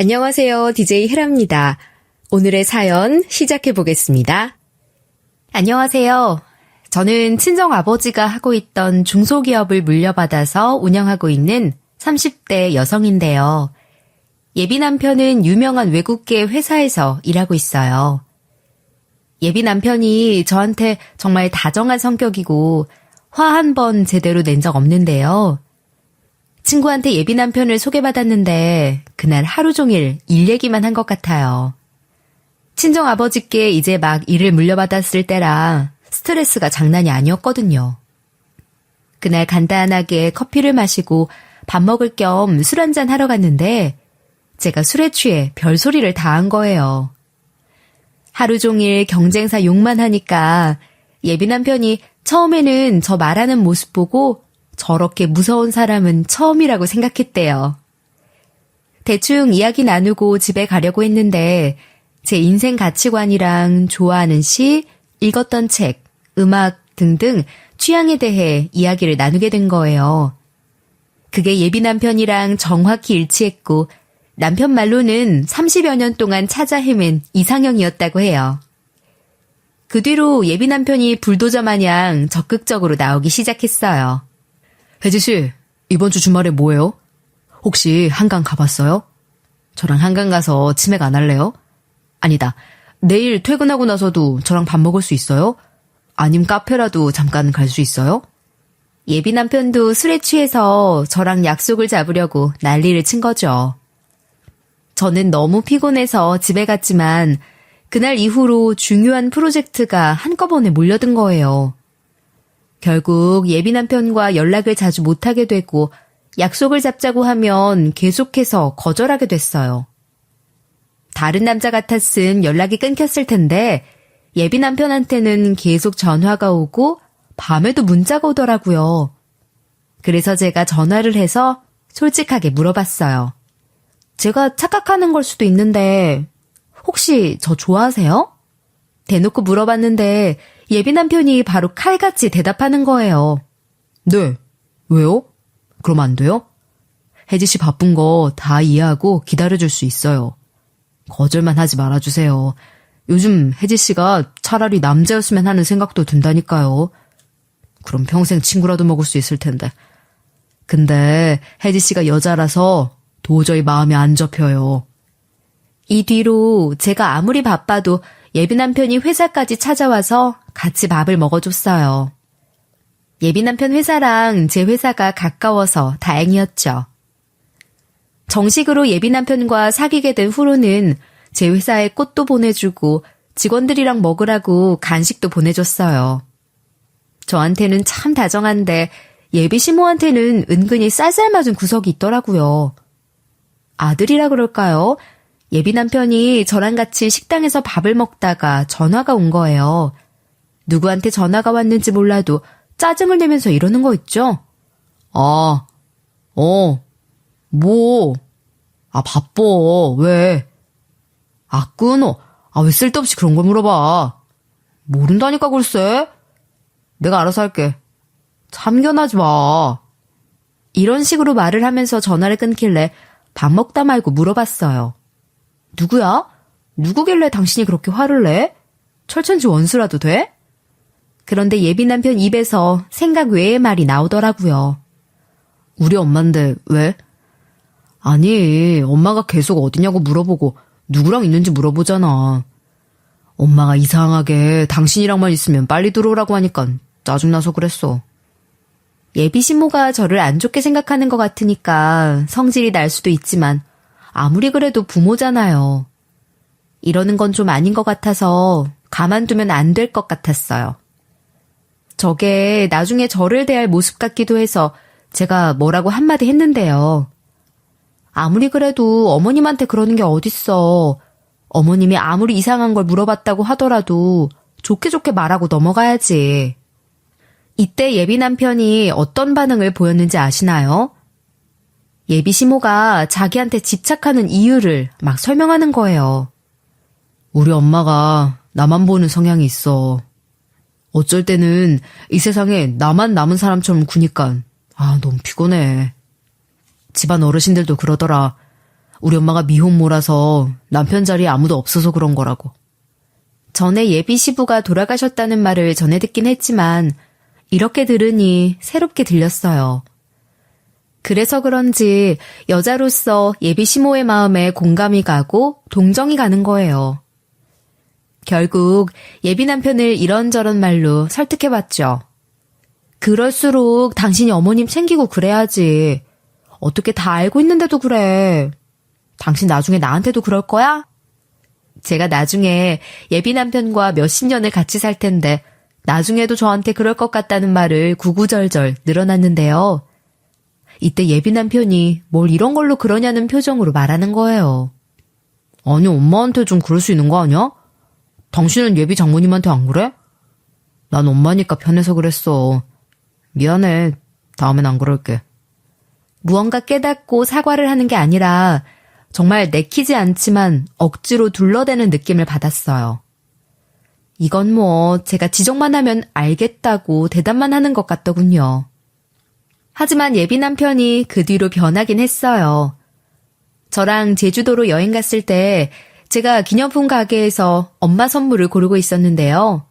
안녕하세요. DJ 헤라입니다. 오늘의 사연 시작해 보겠습니다. 안녕하세요. 저는 친정아버지가 하고 있던 중소기업을 물려받아서 운영하고 있는 30대 여성인데요. 예비 남편은 유명한 외국계 회사에서 일하고 있어요. 예비 남편이 저한테 정말 다정한 성격이고 화 한 번 제대로 낸 적 없는데요. 친구한테 예비 남편을 소개받았는데 그날 하루 종일 일 얘기만 한 것 같아요. 친정아버지께 이제 막 일을 물려받았을 때라 스트레스가 장난이 아니었거든요. 그날 간단하게 커피를 마시고 밥 먹을 겸 술 한잔 하러 갔는데 제가 술에 취해 별소리를 다 한 거예요. 하루 종일 경쟁사 욕만 하니까 예비 남편이 처음에는 저 말하는 모습 보고 저렇게 무서운 사람은 처음이라고 생각했대요. 대충 이야기 나누고 집에 가려고 했는데 제 인생 가치관이랑 좋아하는 시, 읽었던 책, 음악 등등 취향에 대해 이야기를 나누게 된 거예요. 그게 예비 남편이랑 정확히 일치했고 남편 말로는 30여 년 동안 찾아 헤맨 이상형이었다고 해요. 그 뒤로 예비 남편이 불도저 마냥 적극적으로 나오기 시작했어요. 혜지씨, 이번 주 주말에 뭐해요? 혹시 한강 가봤어요? 저랑 한강 가서 치맥 안 할래요? 아니다, 내일 퇴근하고 나서도 저랑 밥 먹을 수 있어요? 아님 카페라도 잠깐 갈 수 있어요? 예비 남편도 술에 취해서 저랑 약속을 잡으려고 난리를 친 거죠. 저는 너무 피곤해서 집에 갔지만 그날 이후로 중요한 프로젝트가 한꺼번에 몰려든 거예요. 결국 예비 남편과 연락을 자주 못하게 되고 약속을 잡자고 하면 계속해서 거절하게 됐어요. 다른 남자 같았음 연락이 끊겼을 텐데 예비 남편한테는 계속 전화가 오고 밤에도 문자가 오더라고요. 그래서 제가 전화를 해서 솔직하게 물어봤어요. 제가 착각하는 걸 수도 있는데 혹시 저 좋아하세요? 대놓고 물어봤는데 예비 남편이 바로 칼같이 대답하는 거예요. 네. 왜요? 그럼 안 돼요? 혜지씨 바쁜 거 다 이해하고 기다려줄 수 있어요. 거절만 하지 말아주세요. 요즘 혜지씨가 차라리 남자였으면 하는 생각도 든다니까요. 그럼 평생 친구라도 먹을 수 있을 텐데. 근데 혜지씨가 여자라서 도저히 마음이 안 접혀요. 이 뒤로 제가 아무리 바빠도 예비 남편이 회사까지 찾아와서 같이 밥을 먹어줬어요. 예비 남편 회사랑 제 회사가 가까워서 다행이었죠. 정식으로 예비 남편과 사귀게 된 후로는 제 회사에 꽃도 보내주고 직원들이랑 먹으라고 간식도 보내줬어요. 저한테는 참 다정한데 예비 시모한테는 은근히 쌀쌀맞은 구석이 있더라고요. 아들이라 그럴까요? 예비 남편이 저랑 같이 식당에서 밥을 먹다가 전화가 온 거예요. 누구한테 전화가 왔는지 몰라도 짜증을 내면서 이러는 거 있죠? 바빠. 왜? 끊어. 왜 쓸데없이 그런 걸 물어봐. 모른다니까 글쎄. 내가 알아서 할게. 참견하지 마. 이런 식으로 말을 하면서 전화를 끊길래 밥 먹다 말고 물어봤어요. 누구야? 누구길래 당신이 그렇게 화를 내? 철천지 원수라도 돼? 그런데 예비 남편 입에서 생각 외의 말이 나오더라고요. 우리 엄마인데 왜? 아니, 엄마가 계속 어디냐고 물어보고 누구랑 있는지 물어보잖아. 엄마가 이상하게 당신이랑만 있으면 빨리 들어오라고 하니까 짜증나서 그랬어. 예비 신모가 저를 안 좋게 생각하는 것 같으니까 성질이 날 수도 있지만 아무리 그래도 부모잖아요. 이러는 건 좀 아닌 것 같아서 가만두면 안 될 것 같았어요. 저게 나중에 저를 대할 모습 같기도 해서 제가 뭐라고 한마디 했는데요. 아무리 그래도 어머님한테 그러는 게 어딨어. 어머님이 아무리 이상한 걸 물어봤다고 하더라도 좋게 좋게 말하고 넘어가야지. 이때 예비 남편이 어떤 반응을 보였는지 아시나요? 예비 시모가 자기한테 집착하는 이유를 막 설명하는 거예요. 우리 엄마가 나만 보는 성향이 있어. 어쩔 때는 이 세상에 나만 남은 사람처럼 구니까 너무 피곤해. 집안 어르신들도 그러더라. 우리 엄마가 미혼모라서 남편 자리에 아무도 없어서 그런 거라고. 전에 예비 시부가 돌아가셨다는 말을 전해 듣긴 했지만 이렇게 들으니 새롭게 들렸어요. 그래서 그런지 여자로서 예비 시모의 마음에 공감이 가고 동정이 가는 거예요. 결국 예비 남편을 이런저런 말로 설득해봤죠. 그럴수록 당신이 어머님 챙기고 그래야지. 어떻게 다 알고 있는데도 그래. 당신 나중에 나한테도 그럴 거야? 제가 나중에 예비 남편과 몇십 년을 같이 살 텐데 나중에도 저한테 그럴 것 같다는 말을 구구절절 늘어놨는데요. 이때 예비 남편이 뭘 이런 걸로 그러냐는 표정으로 말하는 거예요. 아니, 엄마한테 좀 그럴 수 있는 거 아니야? 당신은 예비 장모님한테 안 그래? 난 엄마니까 편해서 그랬어. 미안해. 다음엔 안 그럴게. 무언가 깨닫고 사과를 하는 게 아니라 정말 내키지 않지만 억지로 둘러대는 느낌을 받았어요. 이건 뭐 제가 지적만 하면 알겠다고 대답만 하는 것 같더군요. 하지만 예비 남편이 그 뒤로 변하긴 했어요. 저랑 제주도로 여행 갔을 때 제가 기념품 가게에서 엄마 선물을 고르고 있었는데요.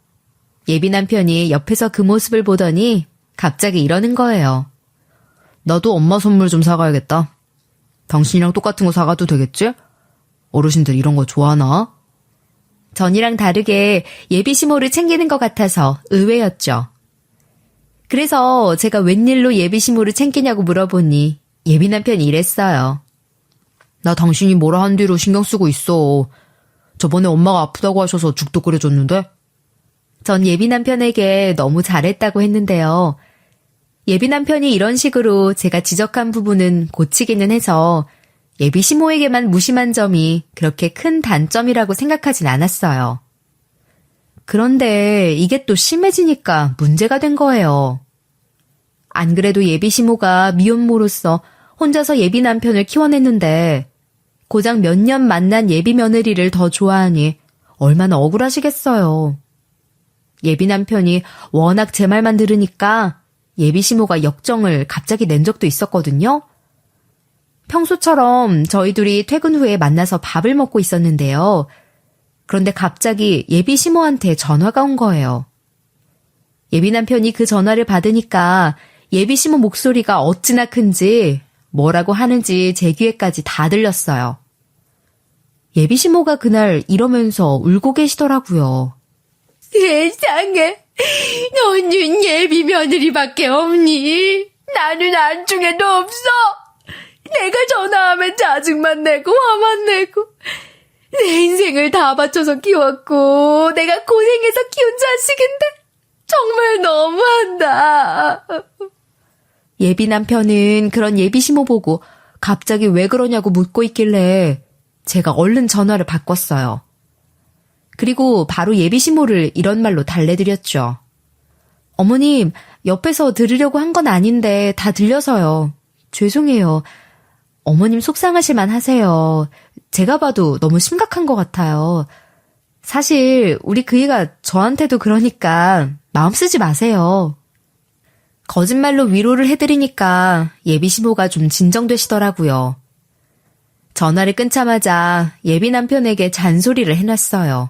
예비 남편이 옆에서 그 모습을 보더니 갑자기 이러는 거예요. 나도 엄마 선물 좀 사가야겠다. 당신이랑 똑같은 거 사가도 되겠지? 어르신들 이런 거 좋아하나? 전이랑 다르게 예비 시모를 챙기는 것 같아서 의외였죠. 그래서 제가 웬일로 예비 시모를 챙기냐고 물어보니 예비 남편이 이랬어요. 나 당신이 뭐라 한 뒤로 신경 쓰고 있어. 저번에 엄마가 아프다고 하셔서 죽도 끓여줬는데? 전 예비 남편에게 너무 잘했다고 했는데요. 예비 남편이 이런 식으로 제가 지적한 부분은 고치기는 해서 예비 시모에게만 무심한 점이 그렇게 큰 단점이라고 생각하진 않았어요. 그런데 이게 또 심해지니까 문제가 된 거예요. 안 그래도 예비 시모가 미혼모로서 혼자서 예비 남편을 키워냈는데 고작 몇 년 만난 예비 며느리를 더 좋아하니 얼마나 억울하시겠어요. 예비 남편이 워낙 제 말만 들으니까 예비 시모가 역정을 갑자기 낸 적도 있었거든요. 평소처럼 저희 둘이 퇴근 후에 만나서 밥을 먹고 있었는데요. 그런데 갑자기 예비 시모한테 전화가 온 거예요. 예비 남편이 그 전화를 받으니까 예비 시모 목소리가 어찌나 큰지 뭐라고 하는지 제 귀에까지 다 들렸어요. 예비 시모가 그날 이러면서 울고 계시더라고요. 세상에, 너는 예비 며느리밖에 없니? 나는 안중에도 없어. 내가 전화하면 짜증만 내고 화만 내고 내 인생을 다 바쳐서 키웠고 내가 고생해서 키운 자식인데 정말 너무한다. 예비 남편은 그런 예비 시모 보고 갑자기 왜 그러냐고 묻고 있길래 제가 얼른 전화를 바꿨어요. 그리고 바로 예비 시모를 이런 말로 달래드렸죠. 어머님, 옆에서 들으려고 한 건 아닌데 다 들려서요. 죄송해요. 어머님 속상하실만 하세요. 제가 봐도 너무 심각한 것 같아요. 사실 우리 그이가 저한테도 그러니까 마음 쓰지 마세요. 거짓말로 위로를 해드리니까 예비 시모가 좀 진정되시더라고요. 전화를 끊자마자 예비 남편에게 잔소리를 해놨어요.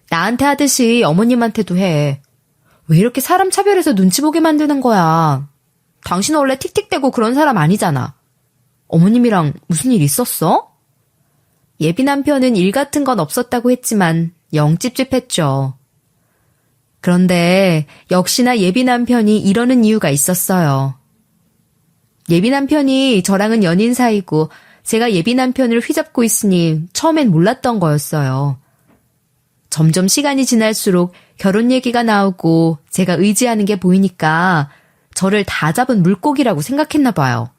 나한테 하듯이 어머님한테도 해. 왜 이렇게 사람 차별해서 눈치 보게 만드는 거야. 당신은 원래 틱틱대고 그런 사람 아니잖아. 어머님이랑 무슨 일 있었어? 예비 남편은 일 같은 건 없었다고 했지만 영 찝찝했죠. 그런데 역시나 예비 남편이 이러는 이유가 있었어요. 예비 남편이 저랑은 연인 사이고 제가 예비 남편을 휘잡고 있으니 처음엔 몰랐던 거였어요. 점점 시간이 지날수록 결혼 얘기가 나오고 제가 의지하는 게 보이니까 저를 다 잡은 물고기라고 생각했나 봐요.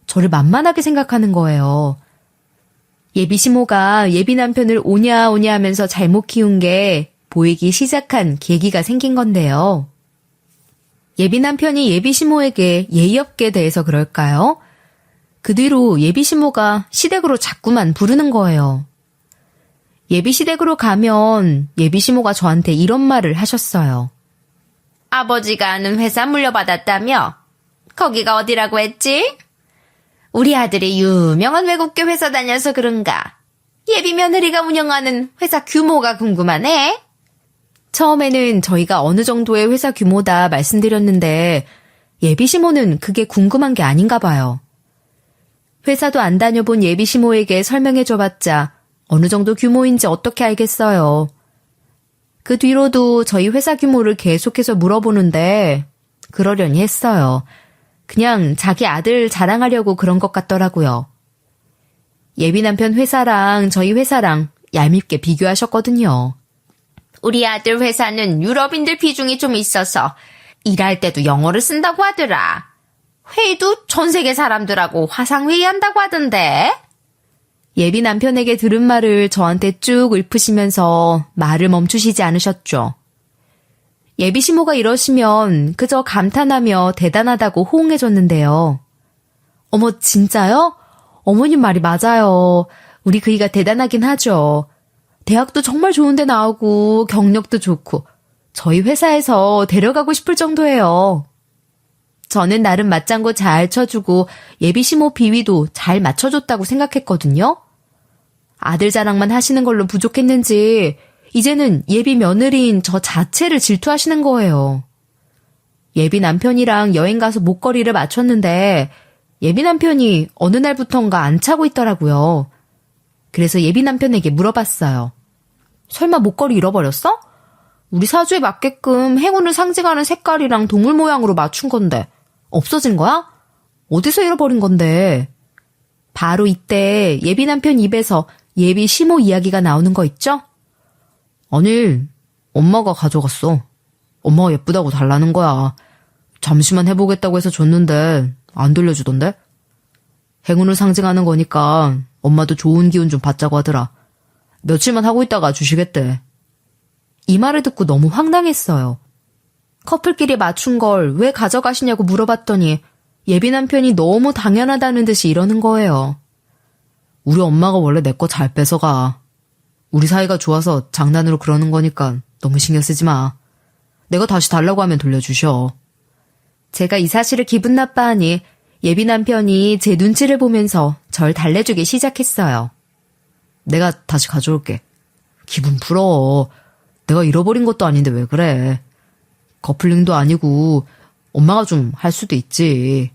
저를 만만하게 생각하는 거예요. 예비 시모가 예비 남편을 오냐 오냐 하면서 잘못 키운 게 보이기 시작한 계기가 생긴 건데요. 예비 남편이 예비 시모에게 예의 없게 대해서 그럴까요? 그 뒤로 예비 시모가 시댁으로 자꾸만 부르는 거예요. 예비 시댁으로 가면 예비 시모가 저한테 이런 말을 하셨어요. 아버지가 아는 회사 물려받았다며? 거기가 어디라고 했지? 우리 아들이 유명한 외국계 회사 다녀서 그런가? 예비 며느리가 운영하는 회사 규모가 궁금하네. 처음에는 저희가 어느 정도의 회사 규모다 말씀드렸는데 예비 시모는 그게 궁금한 게 아닌가 봐요. 회사도 안 다녀본 예비 시모에게 설명해줘봤자 어느 정도 규모인지 어떻게 알겠어요. 그 뒤로도 저희 회사 규모를 계속해서 물어보는데 그러려니 했어요. 그냥 자기 아들 자랑하려고 그런 것 같더라고요. 예비 남편 회사랑 저희 회사랑 얄밉게 비교하셨거든요. 우리 아들 회사는 유럽인들 비중이 좀 있어서 일할 때도 영어를 쓴다고 하더라. 회의도 전 세계 사람들하고 화상회의한다고 하던데. 예비 남편에게 들은 말을 저한테 쭉 읊으시면서 말을 멈추시지 않으셨죠. 예비 시모가 이러시면 그저 감탄하며 대단하다고 호응해줬는데요. 어머, 진짜요? 어머님 말이 맞아요. 우리 그이가 대단하긴 하죠. 대학도 정말 좋은 데 나오고 경력도 좋고 저희 회사에서 데려가고 싶을 정도예요. 저는 나름 맞장구 잘 쳐주고 예비 시모 비위도 잘 맞춰줬다고 생각했거든요. 아들 자랑만 하시는 걸로 부족했는지 이제는 예비 며느리인 저 자체를 질투하시는 거예요. 예비 남편이랑 여행 가서 목걸이를 맞췄는데 예비 남편이 어느 날부턴가 안 차고 있더라고요. 그래서 예비 남편에게 물어봤어요. 설마 목걸이 잃어버렸어? 우리 사주에 맞게끔 행운을 상징하는 색깔이랑 동물 모양으로 맞춘 건데 없어진 거야? 어디서 잃어버린 건데? 바로 이때 예비 남편 입에서 예비 시모 이야기가 나오는 거 있죠? 아니, 엄마가 가져갔어. 엄마가 예쁘다고 달라는 거야. 잠시만 해보겠다고 해서 줬는데 안 돌려주던데? 행운을 상징하는 거니까 엄마도 좋은 기운 좀 받자고 하더라. 며칠만 하고 있다가 주시겠대. 이 말을 듣고 너무 황당했어요. 커플끼리 맞춘 걸 왜 가져가시냐고 물어봤더니 예비 남편이 너무 당연하다는 듯이 이러는 거예요. 우리 엄마가 원래 내 거 잘 뺏어가. 우리 사이가 좋아서 장난으로 그러는 거니까 너무 신경 쓰지 마. 내가 다시 달라고 하면 돌려주셔. 제가 이 사실을 기분 나빠하니 예비 남편이 제 눈치를 보면서 절 달래주기 시작했어요. 내가 다시 가져올게. 기분 풀어. 내가 잃어버린 것도 아닌데 왜 그래. 커플링도 아니고 엄마가 좀 할 수도 있지.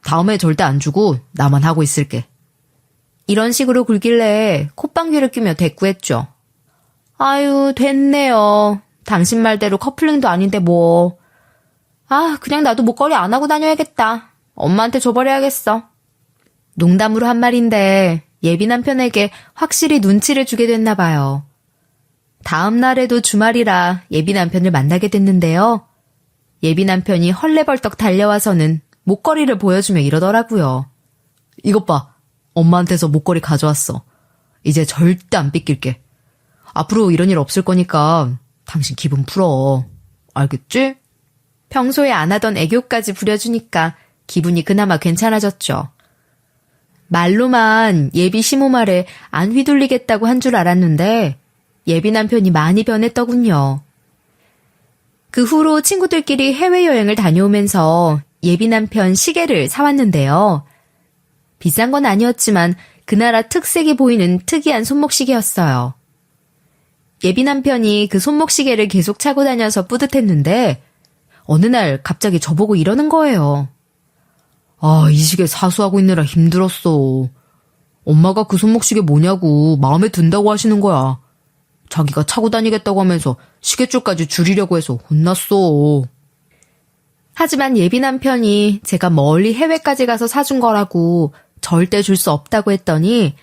다음에 절대 안 주고 나만 하고 있을게. 이런 식으로 굴길래 콧방귀를 뀌며 대꾸했죠. 아유, 됐네요. 당신 말대로 커플링도 아닌데 뭐. 아, 그냥 나도 목걸이 안 하고 다녀야겠다. 엄마한테 줘버려야겠어. 농담으로 한 말인데 예비 남편에게 확실히 눈치를 주게 됐나 봐요. 다음 날에도 주말이라 예비 남편을 만나게 됐는데요. 예비 남편이 헐레벌떡 달려와서는 목걸이를 보여주며 이러더라고요. 이것 봐. 엄마한테서 목걸이 가져왔어. 이제 절대 안 삐낄게. 앞으로 이런 일 없을 거니까 당신 기분 풀어. 알겠지? 평소에 안 하던 애교까지 부려주니까 기분이 그나마 괜찮아졌죠. 말로만 예비 시모 말에 안 휘둘리겠다고 한 줄 알았는데 예비 남편이 많이 변했더군요. 그 후로 친구들끼리 해외여행을 다녀오면서 예비 남편 시계를 사왔는데요. 비싼 건 아니었지만 그 나라 특색이 보이는 특이한 손목시계였어요. 예비 남편이 그 손목시계를 계속 차고 다녀서 뿌듯했는데 어느 날 갑자기 저보고 이러는 거예요. 아, 이 시계 사수하고 있느라 힘들었어. 엄마가 그 손목시계 뭐냐고 마음에 든다고 하시는 거야. 자기가 차고 다니겠다고 하면서 시계줄까지 줄이려고 해서 혼났어. 하지만 예비 남편이 제가 멀리 해외까지 가서 사준 거라고 절대 줄 수 없다고 했더니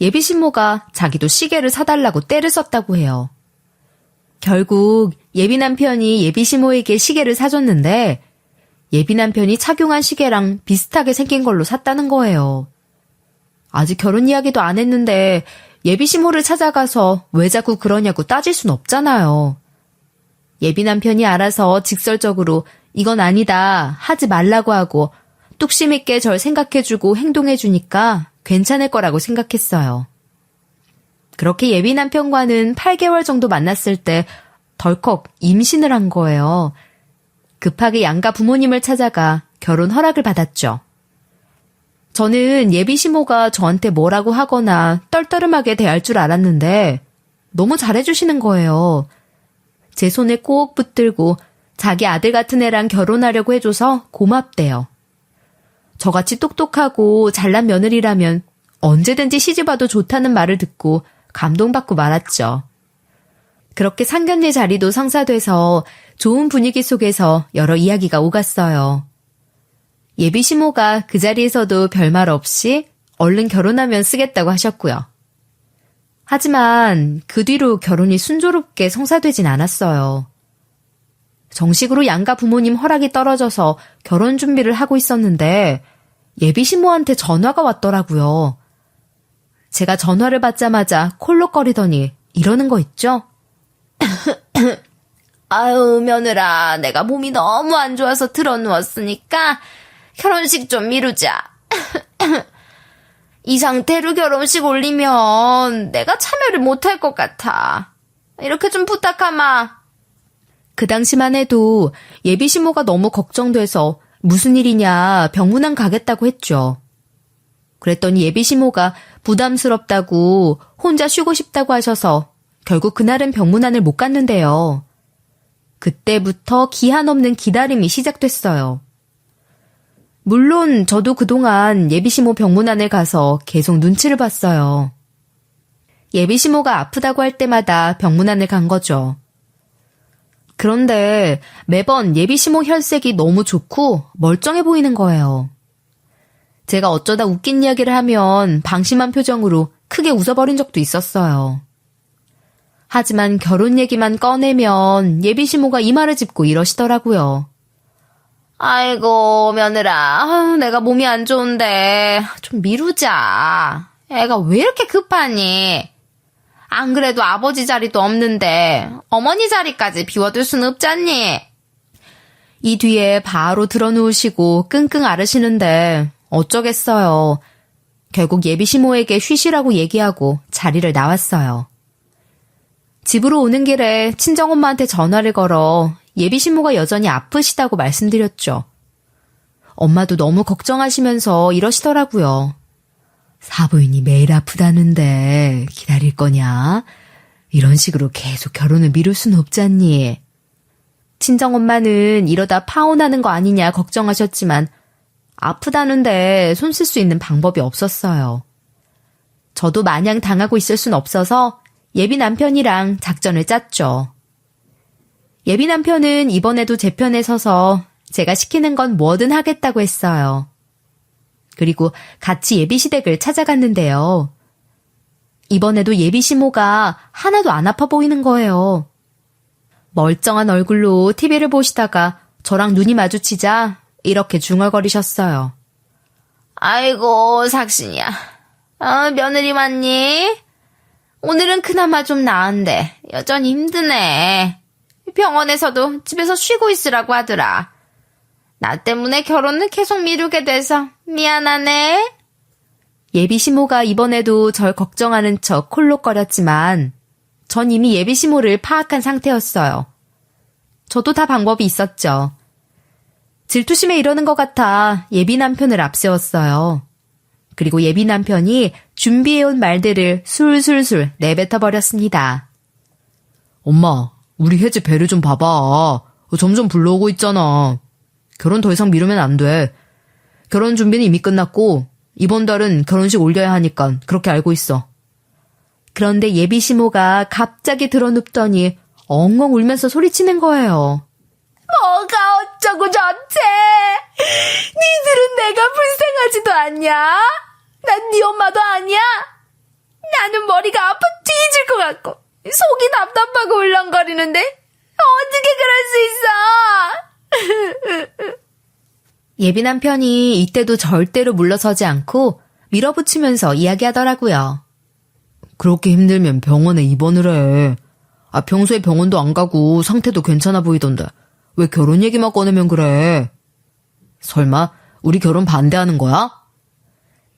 예비 신모가 자기도 시계를 사달라고 떼를 썼다고 해요. 결국 예비 남편이 예비 신모에게 시계를 사줬는데 예비 남편이 착용한 시계랑 비슷하게 생긴 걸로 샀다는 거예요. 아직 결혼 이야기도 안 했는데 예비 신모를 찾아가서 왜 자꾸 그러냐고 따질 순 없잖아요. 예비 남편이 알아서 직설적으로 이건 아니다, 하지 말라고 하고 뚝심 있게 절 생각해주고 행동해주니까 괜찮을 거라고 생각했어요. 그렇게 예비 남편과는 8개월 정도 만났을 때 덜컥 임신을 한 거예요. 급하게 양가 부모님을 찾아가 결혼 허락을 받았죠. 저는 예비 시모가 저한테 뭐라고 하거나 떨떠름하게 대할 줄 알았는데 너무 잘해주시는 거예요. 제 손에 꼭 붙들고 자기 아들 같은 애랑 결혼하려고 해줘서 고맙대요. 저같이 똑똑하고 잘난 며느리라면 언제든지 시집와도 좋다는 말을 듣고 감동받고 말았죠. 그렇게 상견례 자리도 성사돼서 좋은 분위기 속에서 여러 이야기가 오갔어요. 예비 시모가 그 자리에서도 별말 없이 얼른 결혼하면 쓰겠다고 하셨고요. 하지만 그 뒤로 결혼이 순조롭게 성사되진 않았어요. 정식으로 양가 부모님 허락이 떨어져서 결혼 준비를 하고 있었는데 예비 시모한테 전화가 왔더라고요. 제가 전화를 받자마자 콜록거리더니 이러는 거 있죠? 아유, 며느라, 내가 몸이 너무 안 좋아서 드러누웠으니까 결혼식 좀 미루자. 이 상태로 결혼식 올리면 내가 참여를 못할 것 같아. 이렇게 좀 부탁하마. 그 당시만 해도 예비 시모가 너무 걱정돼서 무슨 일이냐 병문안 가겠다고 했죠. 그랬더니 예비 시모가 부담스럽다고 혼자 쉬고 싶다고 하셔서 결국 그날은 병문안을 못 갔는데요. 그때부터 기한 없는 기다림이 시작됐어요. 물론 저도 그동안 예비시모 병문안을 가서 계속 눈치를 봤어요. 예비시모가 아프다고 할 때마다 병문안을 간 거죠. 그런데 매번 예비시모 혈색이 너무 좋고 멀쩡해 보이는 거예요. 제가 어쩌다 웃긴 이야기를 하면 방심한 표정으로 크게 웃어버린 적도 있었어요. 하지만 결혼 얘기만 꺼내면 예비시모가 이마를 짚고 이러시더라고요. 아이고, 며느라, 내가 몸이 안 좋은데 좀 미루자. 애가 왜 이렇게 급하니? 안 그래도 아버지 자리도 없는데 어머니 자리까지 비워둘 순 없잖니? 이 뒤에 바로 들어누우시고 끙끙 앓으시는데 어쩌겠어요. 결국 예비시모에게 쉬시라고 얘기하고 자리를 나왔어요. 집으로 오는 길에 친정엄마한테 전화를 걸어 예비시모가 여전히 아프시다고 말씀드렸죠. 엄마도 너무 걱정하시면서 이러시더라고요. 사부인이 매일 아프다는데 기다릴 거냐? 이런 식으로 계속 결혼을 미룰 순 없잖니. 친정엄마는 이러다 파혼하는 거 아니냐 걱정하셨지만 아프다는데 손 쓸 수 있는 방법이 없었어요. 저도 마냥 당하고 있을 순 없어서 예비 남편이랑 작전을 짰죠. 예비 남편은 이번에도 제 편에 서서 제가 시키는 건 뭐든 하겠다고 했어요. 그리고 같이 예비시댁을 찾아갔는데요. 이번에도 예비시모가 하나도 안 아파 보이는 거예요. 멀쩡한 얼굴로 TV를 보시다가 저랑 눈이 마주치자 이렇게 중얼거리셨어요. 아이고, 삭신이야. 며느리 왔니? 오늘은 그나마 좀 나은데 여전히 힘드네. 병원에서도 집에서 쉬고 있으라고 하더라. 나 때문에 결혼을 계속 미루게 돼서 미안하네. 예비시모가 이번에도 절 걱정하는 척 콜록거렸지만 전 이미 예비시모를 파악한 상태였어요. 저도 다 방법이 있었죠. 질투심에 이러는 것 같아 예비 남편을 앞세웠어요. 그리고 예비 남편이 준비해온 말들을 술술술 내뱉어버렸습니다. 엄마, 우리 혜지 배를 좀 봐봐. 점점 불러오고 있잖아. 결혼 더 이상 미루면 안 돼. 결혼 준비는 이미 끝났고 이번 달은 결혼식 올려야 하니까 그렇게 알고 있어. 그런데 예비 시모가 갑자기 들어눕더니 엉엉 울면서 소리치는 거예요. 뭐가 어쩌고 저째? 니들은 내가 불쌍하지도 않냐? 난 네 엄마도 아니야? 나는 머리가 아파 뒤질 것 같고 속이 답답하고 울렁거리는데 어떻게 그럴 수 있어? 예비 남편이 이때도 절대로 물러서지 않고 밀어붙이면서 이야기하더라고요. 그렇게 힘들면 병원에 입원을 해. 평소에 병원도 안 가고 상태도 괜찮아 보이던데 왜 결혼 얘기만 꺼내면 그래? 설마 우리 결혼 반대하는 거야?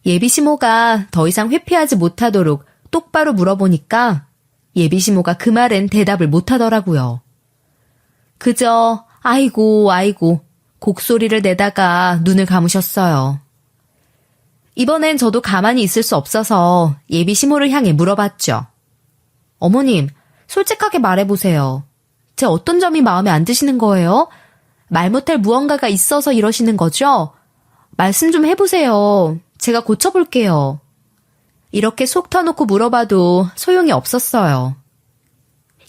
예비 시모가 더 이상 회피하지 못하도록 똑바로 물어보니까 예비 시모가 그 말엔 대답을 못하더라고요. 그저 아이고 아이고 곡소리를 내다가 눈을 감으셨어요. 이번엔 저도 가만히 있을 수 없어서 예비 시모를 향해 물어봤죠. 어머님, 솔직하게 말해보세요. 제 어떤 점이 마음에 안 드시는 거예요? 말 못할 무언가가 있어서 이러시는 거죠? 말씀 좀 해보세요. 제가 고쳐볼게요. 이렇게 속 터놓고 물어봐도 소용이 없었어요.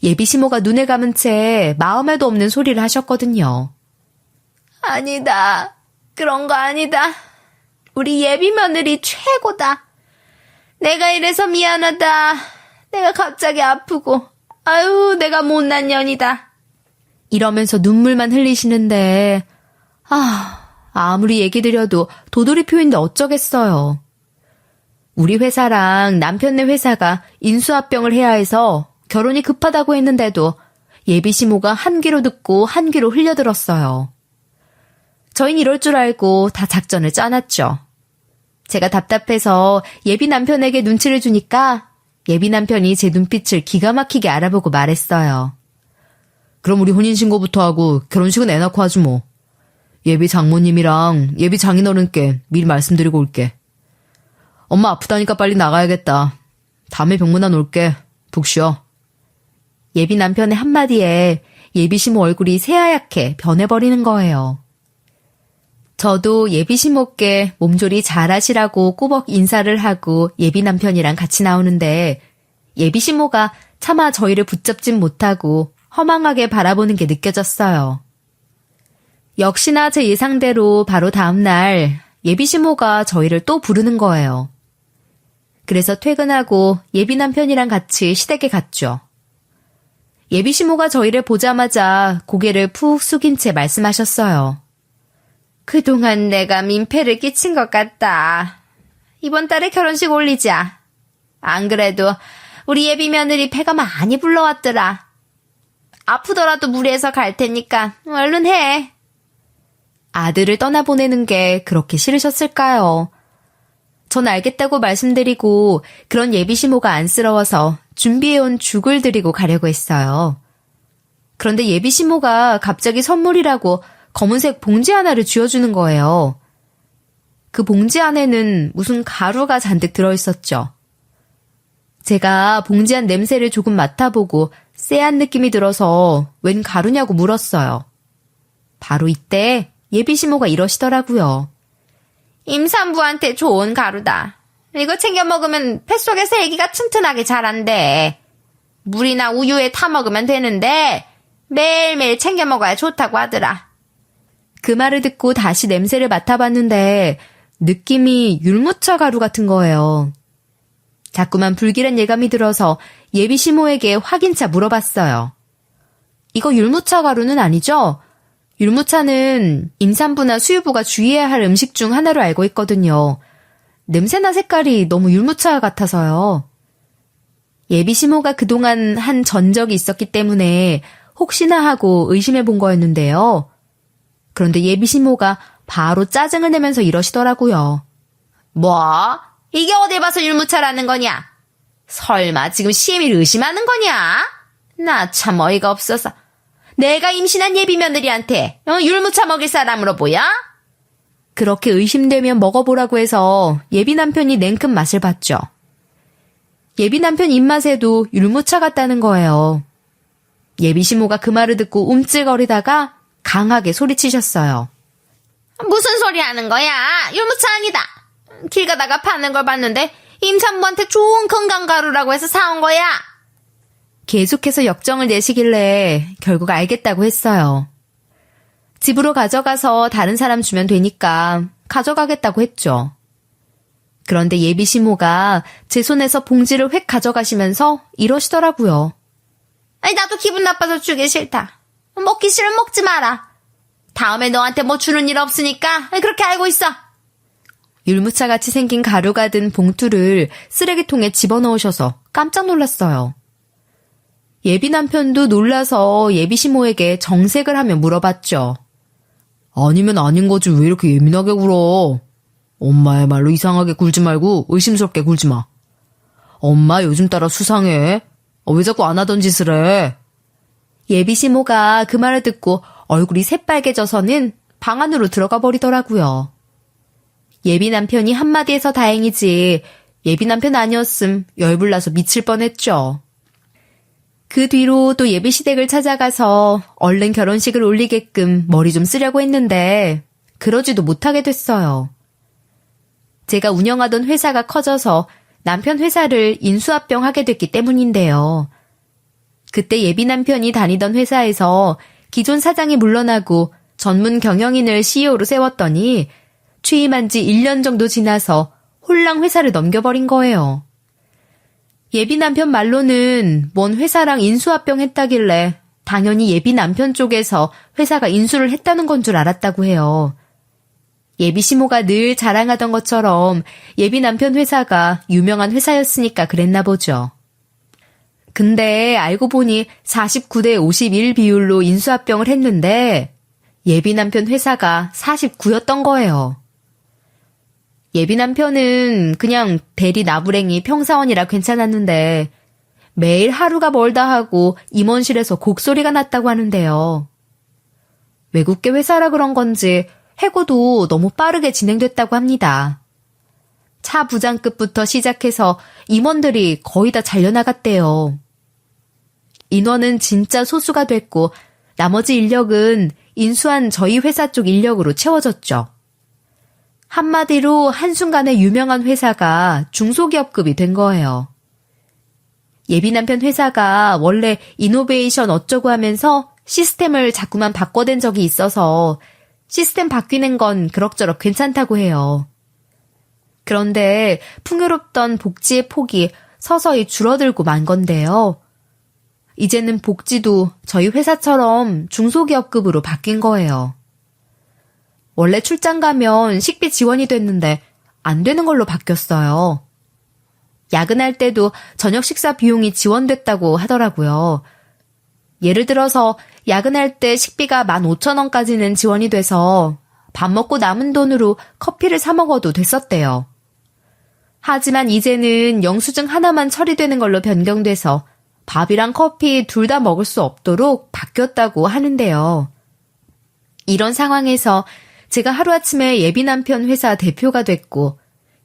예비 시모가 눈을 감은 채 마음에도 없는 소리를 하셨거든요. 아니다. 그런 거 아니다. 우리 예비 며느리 최고다. 내가 이래서 미안하다. 내가 갑자기 아프고. 아유, 내가 못난 년이다. 이러면서 눈물만 흘리시는데 아무리 얘기 드려도 도돌이 표인데 어쩌겠어요. 우리 회사랑 남편네 회사가 인수합병을 해야 해서 결혼이 급하다고 했는데도 예비 시모가 한 귀로 듣고 한 귀로 흘려들었어요. 저흰 이럴 줄 알고 다 작전을 짜놨죠. 제가 답답해서 예비 남편에게 눈치를 주니까 예비 남편이 제 눈빛을 기가 막히게 알아보고 말했어요. 그럼 우리 혼인신고부터 하고 결혼식은 애 낳고 하지 뭐. 예비 장모님이랑 예비 장인어른께 미리 말씀드리고 올게. 엄마 아프다니까 빨리 나가야겠다. 다음에 병문안 올게. 푹 쉬어. 예비 남편의 한마디에 예비 시모 얼굴이 새하얗게 변해버리는 거예요. 저도 예비 시모께 몸조리 잘하시라고 꾸벅 인사를 하고 예비 남편이랑 같이 나오는데 예비 시모가 차마 저희를 붙잡진 못하고 허망하게 바라보는 게 느껴졌어요. 역시나 제 예상대로 바로 다음 날 예비 시모가 저희를 또 부르는 거예요. 그래서 퇴근하고 예비 남편이랑 같이 시댁에 갔죠. 예비 시모가 저희를 보자마자 고개를 푹 숙인 채 말씀하셨어요. 그동안 내가 민폐를 끼친 것 같다. 이번 달에 결혼식 올리자. 안 그래도 우리 예비 며느리 배가 많이 불러왔더라. 아프더라도 무리해서 갈 테니까 얼른 해. 아들을 떠나보내는 게 그렇게 싫으셨을까요? 전 알겠다고 말씀드리고 그런 예비 시모가 안쓰러워서 준비해온 죽을 드리고 가려고 했어요. 그런데 예비 시모가 갑자기 선물이라고 검은색 봉지 하나를 쥐어주는 거예요. 그 봉지 안에는 무슨 가루가 잔뜩 들어있었죠. 제가 봉지 안 냄새를 조금 맡아보고 쎄한 느낌이 들어서 웬 가루냐고 물었어요. 바로 이때 예비 시모가 이러시더라고요. 임산부한테 좋은 가루다. 이거 챙겨 먹으면 뱃속에서 아기가 튼튼하게 자란대. 물이나 우유에 타 먹으면 되는데 매일매일 챙겨 먹어야 좋다고 하더라. 그 말을 듣고 다시 냄새를 맡아봤는데 느낌이 율무차 가루 같은 거예요. 자꾸만 불길한 예감이 들어서 예비 시모에게 확인차 물어봤어요. 이거 율무차 가루는 아니죠? 율무차는 임산부나 수유부가 주의해야 할 음식 중 하나로 알고 있거든요. 냄새나 색깔이 너무 율무차 같아서요. 예비 시모가 그동안 한 전적이 있었기 때문에 혹시나 하고 의심해 본 거였는데요. 그런데 예비 시모가 바로 짜증을 내면서 이러시더라고요. 뭐? 이게 어딜 봐서 율무차라는 거냐? 설마 지금 시애미를 의심하는 거냐? 나 참 어이가 없어서. 내가 임신한 예비 며느리한테 율무차 먹일 사람으로 보여? 그렇게 의심되면 먹어보라고 해서 예비 남편이 냉큼 맛을 봤죠. 예비 남편 입맛에도 율무차 같다는 거예요. 예비 시모가 그 말을 듣고 움찔거리다가 강하게 소리치셨어요. 무슨 소리 하는 거야? 율무차 아니다. 길 가다가 파는 걸 봤는데 임산부한테 좋은 건강가루라고 해서 사온 거야. 계속해서 역정을 내시길래 결국 알겠다고 했어요. 집으로 가져가서 다른 사람 주면 되니까 가져가겠다고 했죠. 그런데 예비 시모가 제 손에서 봉지를 획 가져가시면서 이러시더라고요. 아니, 나도 기분 나빠서 주기 싫다. 먹기 싫으면 먹지 마라. 다음에 너한테 뭐 주는 일 없으니까 그렇게 알고 있어. 율무차같이 생긴 가루가 든 봉투를 쓰레기통에 집어넣으셔서 깜짝 놀랐어요. 예비 남편도 놀라서 예비 시모에게 정색을 하며 물어봤죠. 아니면 아닌 거지 왜 이렇게 예민하게 굴어? 엄마의 말로 이상하게 굴지 말고 의심스럽게 굴지 마. 엄마 요즘 따라 수상해. 왜 자꾸 안 하던 짓을 해? 예비 시모가 그 말을 듣고 얼굴이 새빨개져서는 방 안으로 들어가 버리더라고요. 예비 남편이 한마디 해서 다행이지 예비 남편 아니었음 열불나서 미칠 뻔했죠. 그 뒤로 또 예비 시댁을 찾아가서 얼른 결혼식을 올리게끔 머리 좀 쓰려고 했는데 그러지도 못하게 됐어요. 제가 운영하던 회사가 커져서 남편 회사를 인수합병하게 됐기 때문인데요. 그때 예비 남편이 다니던 회사에서 기존 사장이 물러나고 전문 경영인을 CEO로 세웠더니 취임한 지 1년 정도 지나서 홀랑 회사를 넘겨버린 거예요. 예비 남편 말로는 뭔 회사랑 인수합병했다길래 당연히 예비 남편 쪽에서 회사가 인수를 했다는 건 줄 알았다고 해요. 예비 시모가 늘 자랑하던 것처럼 예비 남편 회사가 유명한 회사였으니까 그랬나 보죠. 근데 알고 보니 49대 51 비율로 인수합병을 했는데 예비 남편 회사가 49였던 거예요. 예비 남편은 그냥 대리 나부랭이 평사원이라 괜찮았는데 매일 하루가 멀다 하고 임원실에서 곡소리가 났다고 하는데요. 외국계 회사라 그런 건지 해고도 너무 빠르게 진행됐다고 합니다. 차 부장급부터 시작해서 임원들이 거의 다 잘려나갔대요. 인원은 진짜 소수가 됐고 나머지 인력은 인수한 저희 회사 쪽 인력으로 채워졌죠. 한마디로 한순간에 유명한 회사가 중소기업급이 된 거예요. 예비 남편 회사가 원래 이노베이션 어쩌고 하면서 시스템을 자꾸만 바꿔댄 적이 있어서 시스템 바뀌는 건 그럭저럭 괜찮다고 해요. 그런데 풍요롭던 복지의 폭이 서서히 줄어들고 만 건데요. 이제는 복지도 저희 회사처럼 중소기업급으로 바뀐 거예요. 원래 출장 가면 식비 지원이 됐는데 안 되는 걸로 바뀌었어요. 야근할 때도 저녁 식사 비용이 지원됐다고 하더라고요. 예를 들어서 야근할 때 식비가 15,000원까지는 지원이 돼서 밥 먹고 남은 돈으로 커피를 사 먹어도 됐었대요. 하지만 이제는 영수증 하나만 처리되는 걸로 변경돼서 밥이랑 커피 둘 다 먹을 수 없도록 바뀌었다고 하는데요. 이런 상황에서 제가 하루아침에 예비 남편 회사 대표가 됐고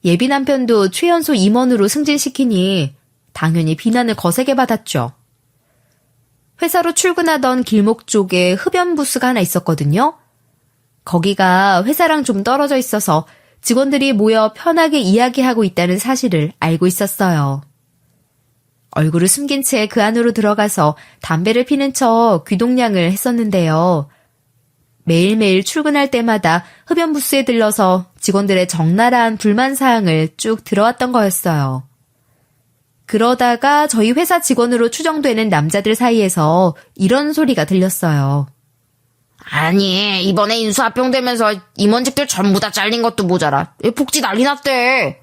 예비 남편도 최연소 임원으로 승진시키니 당연히 비난을 거세게 받았죠. 회사로 출근하던 길목 쪽에 흡연 부스가 하나 있었거든요. 거기가 회사랑 좀 떨어져 있어서 직원들이 모여 편하게 이야기하고 있다는 사실을 알고 있었어요. 얼굴을 숨긴 채 그 안으로 들어가서 담배를 피는 척 귀동냥을 했었는데요. 매일매일 출근할 때마다 흡연 부스에 들러서 직원들의 적나라한 불만 사항을 쭉 들어왔던 거였어요. 그러다가 저희 회사 직원으로 추정되는 남자들 사이에서 이런 소리가 들렸어요. 아니, 이번에 인수합병되면서 임원직들 전부 다 잘린 것도 모자라 복지 난리 났대.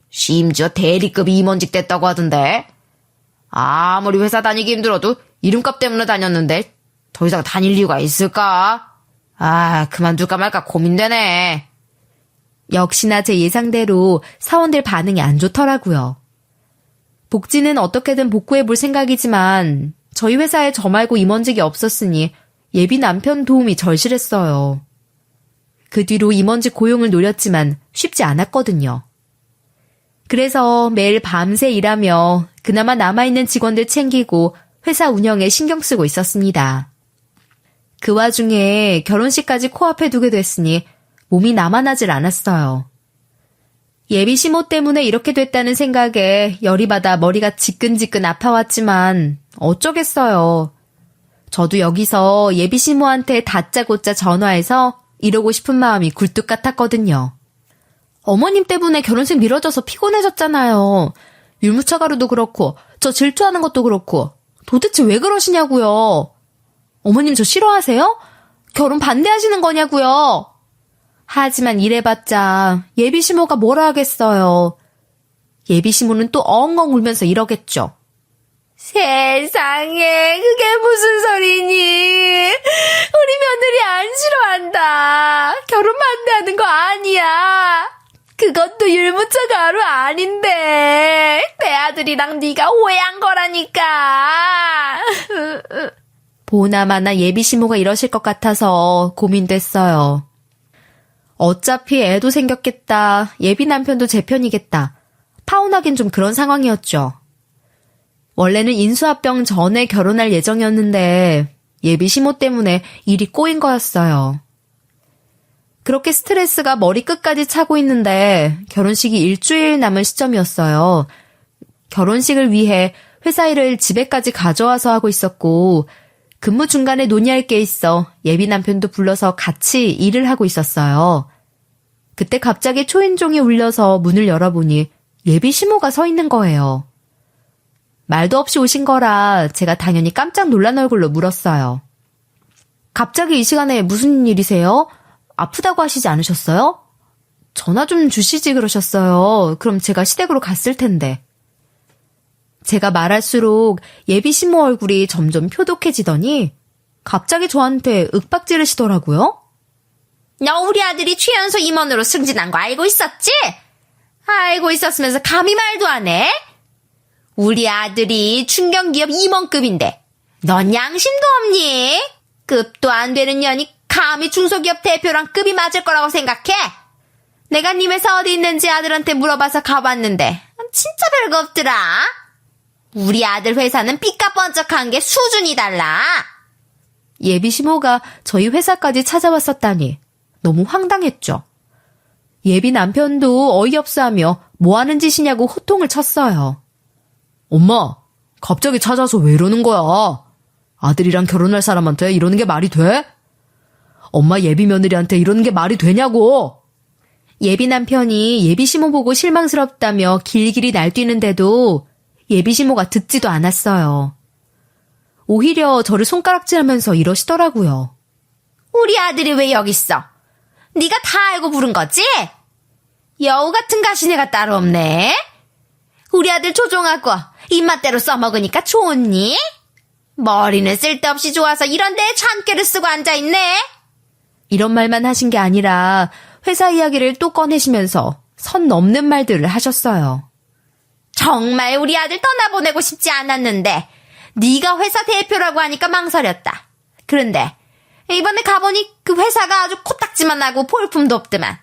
심지어 대리급 임원직 됐다고 하던데. 아무리 회사 다니기 힘들어도 이름값 때문에 다녔는데 더 이상 다닐 이유가 있을까? 그만둘까 말까 고민되네. 역시나 제 예상대로 사원들 반응이 안 좋더라고요. 복지는 어떻게든 복구해 볼 생각이지만 저희 회사에 저 말고 임원직이 없었으니 예비 남편 도움이 절실했어요. 그 뒤로 임원직 고용을 노렸지만 쉽지 않았거든요. 그래서 매일 밤새 일하며 그나마 남아있는 직원들 챙기고 회사 운영에 신경 쓰고 있었습니다. 그 와중에 결혼식까지 코앞에 두게 됐으니 몸이 남아나질 않았어요. 예비 시모 때문에 이렇게 됐다는 생각에 열이 받아 머리가 지끈지끈 아파왔지만 어쩌겠어요. 저도 여기서 예비 시모한테 다짜고짜 전화해서 이러고 싶은 마음이 굴뚝 같았거든요. 어머님 때문에 결혼식 미뤄져서 피곤해졌잖아요. 율무차 가루도 그렇고 저 질투하는 것도 그렇고 도대체 왜 그러시냐고요. 어머님 저 싫어하세요? 결혼 반대하시는 거냐고요. 하지만 이래봤자 예비 시모가 뭐라 하겠어요. 예비 시모는 또 엉엉 울면서 이러겠죠. 세상에 그게 무슨 소리니. 우리 며느리 안 싫어한다. 결혼 반대하는 거 아니야. 그것도 율무차 가루 아닌데 내 아들이랑 네가 오해한 거라니까. 보나마나 예비 시모가 이러실 것 같아서 고민됐어요. 어차피 애도 생겼겠다. 예비 남편도 제 편이겠다. 파혼하긴 좀 그런 상황이었죠. 원래는 인수합병 전에 결혼할 예정이었는데 예비 시모 때문에 일이 꼬인 거였어요. 그렇게 스트레스가 머리 끝까지 차고 있는데 결혼식이 일주일 남은 시점이었어요. 결혼식을 위해 회사 일을 집에까지 가져와서 하고 있었고 근무 중간에 논의할 게 있어 예비 남편도 불러서 같이 일을 하고 있었어요. 그때 갑자기 초인종이 울려서 문을 열어보니 예비 시모가 서 있는 거예요. 말도 없이 오신 거라 제가 당연히 깜짝 놀란 얼굴로 물었어요. 갑자기 이 시간에 무슨 일이세요? 아프다고 하시지 않으셨어요? 전화 좀 주시지 그러셨어요. 그럼 제가 시댁으로 갔을 텐데. 제가 말할수록 예비 시모 얼굴이 점점 표독해지더니 갑자기 저한테 윽박지르시더라고요. 너 우리 아들이 최연소 임원으로 승진한 거 알고 있었지? 알고 있었으면서 감히 말도 안 해? 우리 아들이 중견기업 임원급인데 넌 양심도 없니? 급도 안 되는 년이 감히 중소기업 대표랑 급이 맞을 거라고 생각해? 내가 님 회사 어디 있는지 아들한테 물어봐서 가봤는데 진짜 별거 없더라. 우리 아들 회사는 삐까뻔쩍한 게 수준이 달라. 예비 시모가 저희 회사까지 찾아왔었다니 너무 황당했죠. 예비 남편도 어이없어하며 뭐 하는 짓이냐고 호통을 쳤어요. 엄마, 갑자기 찾아서 왜 이러는 거야? 아들이랑 결혼할 사람한테 이러는 게 말이 돼? 엄마 예비 며느리한테 이러는 게 말이 되냐고! 예비 남편이 예비 시모 보고 실망스럽다며 길길이 날뛰는데도 예비 시모가 듣지도 않았어요. 오히려 저를 손가락질하면서 이러시더라고요. 우리 아들이 왜 여기 있어? 네가 다 알고 부른 거지? 여우 같은 가시네가 따로 없네. 우리 아들 조종하고 입맛대로 써먹으니까 좋니? 머리는 쓸데없이 좋아서 이런 데에 잔꾀를 쓰고 앉아있네. 이런 말만 하신 게 아니라 회사 이야기를 또 꺼내시면서 선 넘는 말들을 하셨어요. 정말 우리 아들 떠나보내고 싶지 않았는데 네가 회사 대표라고 하니까 망설였다. 그런데 이번에 가보니 그 회사가 아주 코딱지만 나고 볼품도 없더만.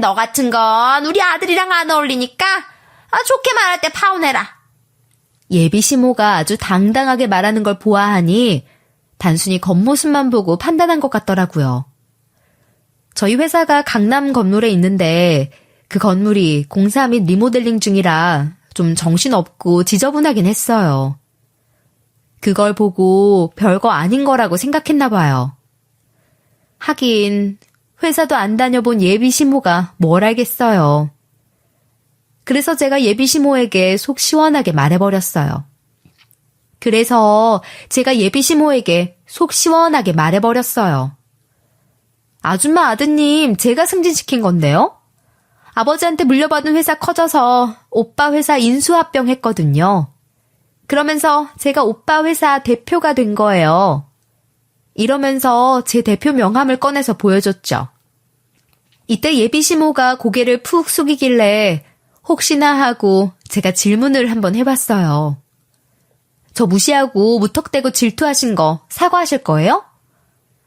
너 같은 건 우리 아들이랑 안 어울리니까 좋게 말할 때 파혼해라. 예비 시모가 아주 당당하게 말하는 걸 보아하니 단순히 겉모습만 보고 판단한 것 같더라고요. 저희 회사가 강남 건물에 있는데 그 건물이 공사 및 리모델링 중이라 좀 정신없고 지저분하긴 했어요. 그걸 보고 별거 아닌 거라고 생각했나 봐요. 하긴 회사도 안 다녀본 예비 시모가 뭘 알겠어요. 그래서 제가 예비 시모에게 속 시원하게 말해버렸어요. 아줌마 아드님, 제가 승진시킨 건데요. 아버지한테 물려받은 회사 커져서 오빠 회사 인수합병 했거든요. 그러면서 제가 오빠 회사 대표가 된 거예요. 이러면서 제 대표 명함을 꺼내서 보여줬죠. 이때 예비 시모가 고개를 푹 숙이길래 혹시나 하고 제가 질문을 한번 해봤어요. 저 무시하고 무턱대고 질투하신 거 사과하실 거예요?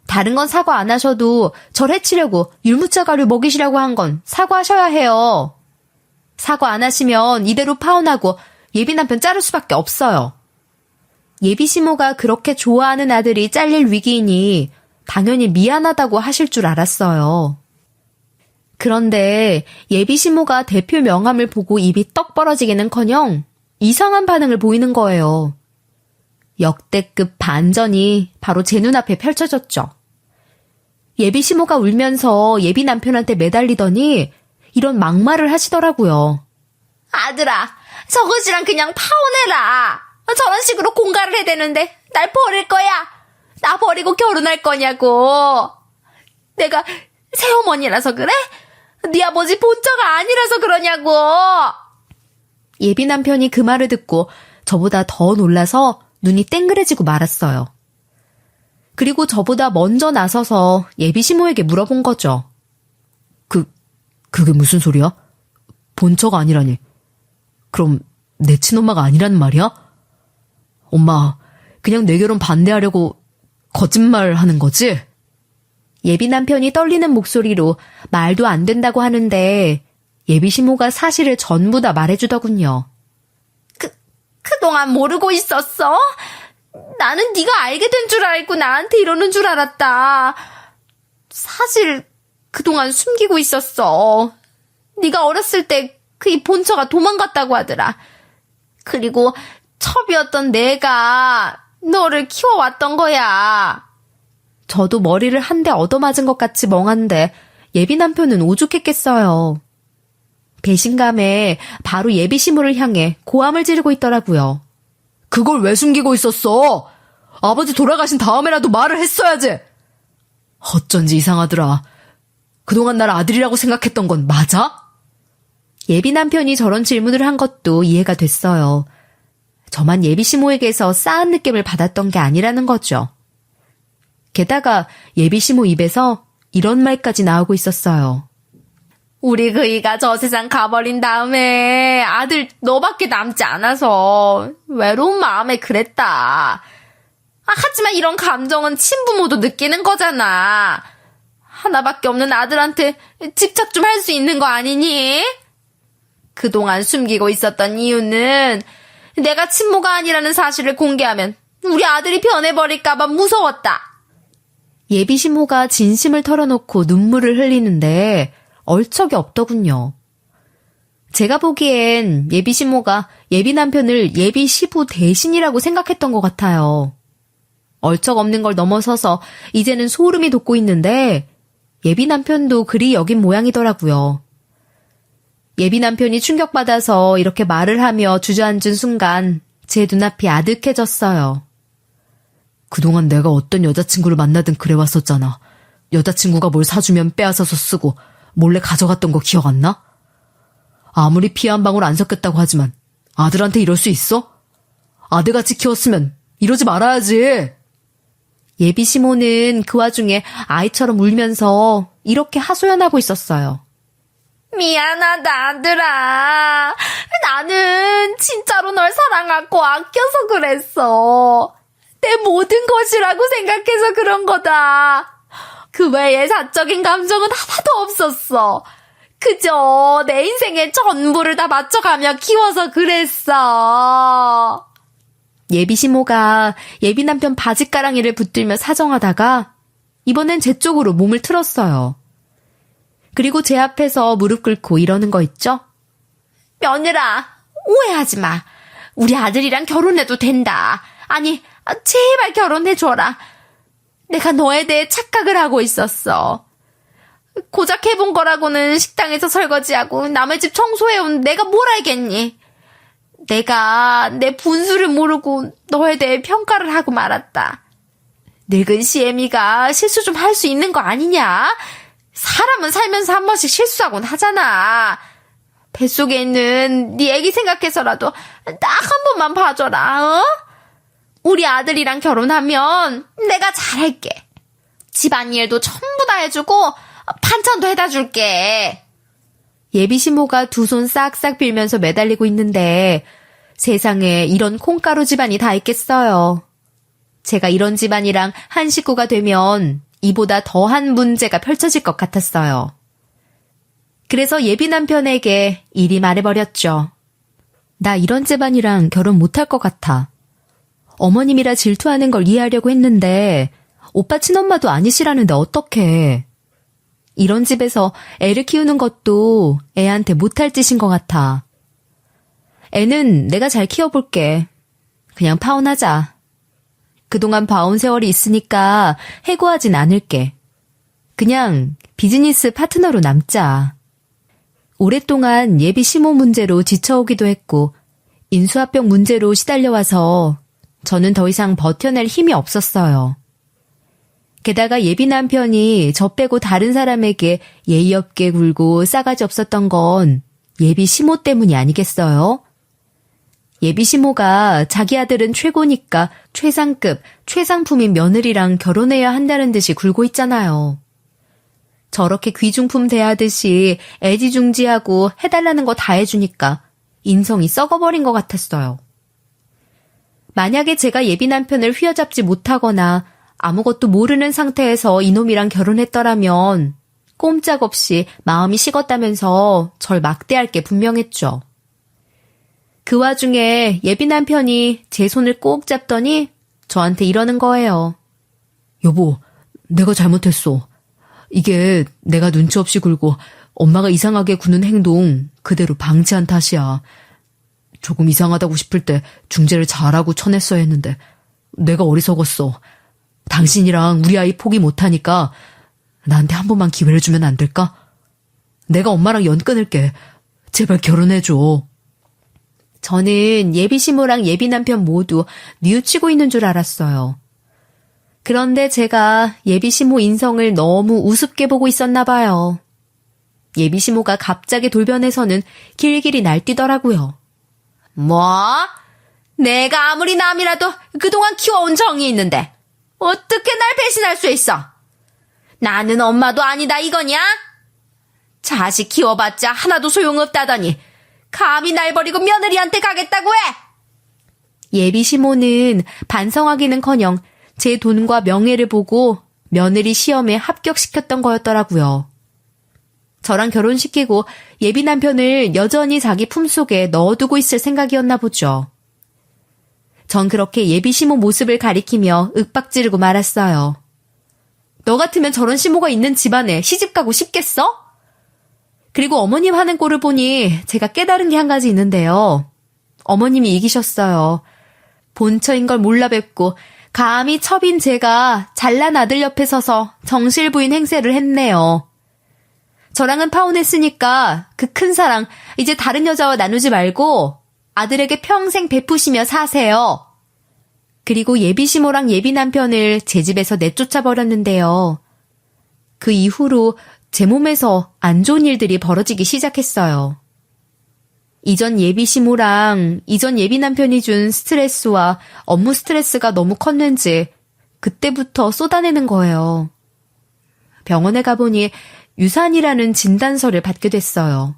다른 건 사과 안 하셔도 절 해치려고 율무차 가루 먹이시라고 한 건 사과하셔야 해요. 사과 안 하시면 이대로 파혼하고 예비 남편 자를 수밖에 없어요. 예비 시모가 그렇게 좋아하는 아들이 잘릴 위기이니 당연히 미안하다고 하실 줄 알았어요. 그런데 예비 시모가 대표 명함을 보고 입이 떡 벌어지기는커녕 이상한 반응을 보이는 거예요. 역대급 반전이 바로 제 눈앞에 펼쳐졌죠. 예비 시모가 울면서 예비 남편한테 매달리더니 이런 막말을 하시더라고요. 아들아, 저것이랑 그냥 파혼해라. 저런 식으로 공갈을 해대는데 날 버릴 거야. 나 버리고 결혼할 거냐고. 내가 새어머니라서 그래? 네 아버지 본처가 아니라서 그러냐고. 예비 남편이 그 말을 듣고 저보다 더 놀라서 눈이 땡그레지고 말았어요. 그리고 저보다 먼저 나서서 예비 시모에게 물어본 거죠. 그게 무슨 소리야? 본처가 아니라니. 그럼 내 친엄마가 아니라는 말이야? 엄마, 그냥 내 결혼 반대하려고 거짓말 하는 거지? 예비 남편이 떨리는 목소리로 말도 안 된다고 하는데 예비 시모가 사실을 전부 다 말해주더군요. 그동안 모르고 있었어? 나는 네가 알게 된 줄 알고 나한테 이러는 줄 알았다. 사실 그동안 숨기고 있었어. 네가 어렸을 때 그 본처가 도망갔다고 하더라. 그리고 첩이었던 내가 너를 키워왔던 거야. 저도 머리를 한 대 얻어맞은 것 같이 멍한데 예비 남편은 오죽했겠어요. 배신감에 바로 예비 시모를 향해 고함을 지르고 있더라고요. 그걸 왜 숨기고 있었어? 아버지 돌아가신 다음에라도 말을 했어야지. 어쩐지 이상하더라. 그동안 날 아들이라고 생각했던 건 맞아? 예비 남편이 저런 질문을 한 것도 이해가 됐어요. 저만 예비 시모에게서 싸한 느낌을 받았던 게 아니라는 거죠. 게다가 예비 시모 입에서 이런 말까지 나오고 있었어요. 우리 그이가 저 세상 가버린 다음에 아들 너밖에 남지 않아서 외로운 마음에 그랬다. 하지만 이런 감정은 친부모도 느끼는 거잖아. 하나밖에 없는 아들한테 집착 좀 할 수 있는 거 아니니? 그동안 숨기고 있었던 이유는 내가 친모가 아니라는 사실을 공개하면 우리 아들이 변해버릴까봐 무서웠다. 예비 시모가 진심을 털어놓고 눈물을 흘리는데 얼척이 없더군요. 제가 보기엔 예비 시모가 예비 남편을 예비 시부 대신이라고 생각했던 것 같아요. 얼척 없는 걸 넘어서서 이제는 소름이 돋고 있는데 예비 남편도 그리 여긴 모양이더라고요. 예비 남편이 충격받아서 이렇게 말을 하며 주저앉은 순간 제 눈앞이 아득해졌어요. 그동안 내가 어떤 여자친구를 만나든 그래왔었잖아. 여자친구가 뭘 사주면 빼앗아서 쓰고 몰래 가져갔던 거 기억 안 나? 아무리 피 한 방울 안 섞였다고 하지만 아들한테 이럴 수 있어? 아들같이 키웠으면 이러지 말아야지. 예비 시모는 그 와중에 아이처럼 울면서 이렇게 하소연하고 있었어요. 미안하다, 아들아. 나는 진짜로 널 사랑하고 아껴서 그랬어. 내 모든 것이라고 생각해서 그런 거다. 그 외에 사적인 감정은 하나도 없었어. 그저 내 인생의 전부를 다 맞춰가며 키워서 그랬어. 예비 시모가 예비 남편 바지가랑이를 붙들며 사정하다가 이번엔 제 쪽으로 몸을 틀었어요. 그리고 제 앞에서 무릎 꿇고 이러는 거 있죠? 며느라, 오해하지 마. 우리 아들이랑 결혼해도 된다. 아니, 제발 결혼해줘라. 내가 너에 대해 착각을 하고 있었어. 고작 해본 거라고는 식당에서 설거지하고 남의 집 청소해온 내가 뭘 알겠니? 내가 내 분수를 모르고 너에 대해 평가를 하고 말았다. 늙은 시애미가 실수 좀 할 수 있는 거 아니냐? 사람은 살면서 한 번씩 실수하곤 하잖아. 뱃속에 있는 네 애기 생각해서라도 딱 한 번만 봐줘라. 어? 우리 아들이랑 결혼하면 내가 잘할게. 집안일도 전부 다 해주고 반찬도 해다 줄게. 예비 시모가 두 손 싹싹 빌면서 매달리고 있는데 세상에 이런 콩가루 집안이 다 있겠어요. 제가 이런 집안이랑 한 식구가 되면 이보다 더한 문제가 펼쳐질 것 같았어요. 그래서 예비 남편에게 이리 말해버렸죠. 나 이런 집안이랑 결혼 못할 것 같아. 어머님이라 질투하는 걸 이해하려고 했는데 오빠 친엄마도 아니시라는데 어떡해. 이런 집에서 애를 키우는 것도 애한테 못할 짓인 것 같아. 애는 내가 잘 키워볼게. 그냥 파혼하자. 그동안 봐온 세월이 있으니까 해고하진 않을게. 그냥 비즈니스 파트너로 남자. 오랫동안 예비 시모 문제로 지쳐오기도 했고 인수합병 문제로 시달려와서 저는 더 이상 버텨낼 힘이 없었어요. 게다가 예비 남편이 저 빼고 다른 사람에게 예의 없게 굴고 싸가지 없었던 건 예비 시모 때문이 아니겠어요? 예비 시모가 자기 아들은 최고니까 최상급, 최상품인 며느리랑 결혼해야 한다는 듯이 굴고 있잖아요. 저렇게 귀중품 대하듯이 애지중지하고 해달라는 거 다 해주니까 인성이 썩어버린 것 같았어요. 만약에 제가 예비 남편을 휘어잡지 못하거나 아무것도 모르는 상태에서 이놈이랑 결혼했더라면 꼼짝없이 마음이 식었다면서 절 막대할 게 분명했죠. 그 와중에 예비 남편이 제 손을 꼭 잡더니 저한테 이러는 거예요. 여보, 내가 잘못했어. 이게 내가 눈치 없이 굴고 엄마가 이상하게 구는 행동 그대로 방치한 탓이야. 조금 이상하다고 싶을 때 중재를 잘하고 쳐냈어야 했는데 내가 어리석었어. 당신이랑 우리 아이 포기 못하니까 나한테 한 번만 기회를 주면 안 될까? 내가 엄마랑 연 끊을게. 제발 결혼해줘. 저는 예비 시모랑 예비 남편 모두 뉘우치고 있는 줄 알았어요. 그런데 제가 예비 시모 인성을 너무 우습게 보고 있었나 봐요. 예비 시모가 갑자기 돌변해서는 길길이 날뛰더라고요. 뭐? 내가 아무리 남이라도 그동안 키워온 정이 있는데 어떻게 날 배신할 수 있어? 나는 엄마도 아니다 이거냐? 자식 키워봤자 하나도 소용없다더니 감히 날 버리고 며느리한테 가겠다고 해? 예비 시모는 반성하기는커녕 제 돈과 명예를 보고 며느리 시험에 합격시켰던 거였더라고요. 저랑 결혼시키고 예비 남편을 여전히 자기 품속에 넣어두고 있을 생각이었나 보죠. 전 그렇게 예비 시모 모습을 가리키며 윽박지르고 말았어요. 너 같으면 저런 시모가 있는 집안에 시집가고 싶겠어? 그리고 어머님 하는 꼴을 보니 제가 깨달은 게 한 가지 있는데요. 어머님이 이기셨어요. 본처인 걸 몰라 뵙고 감히 첩인 제가 잘난 아들 옆에 서서 정실부인 행세를 했네요. 저랑은 파혼했으니까 그 큰 사랑 이제 다른 여자와 나누지 말고 아들에게 평생 베푸시며 사세요. 그리고 예비 시모랑 예비 남편을 제 집에서 내쫓아 버렸는데요. 그 이후로 제 몸에서 안 좋은 일들이 벌어지기 시작했어요. 이전 예비 시모랑 이전 예비 남편이 준 스트레스와 업무 스트레스가 너무 컸는지 그때부터 쏟아내는 거예요. 병원에 가보니 유산이라는 진단서를 받게 됐어요.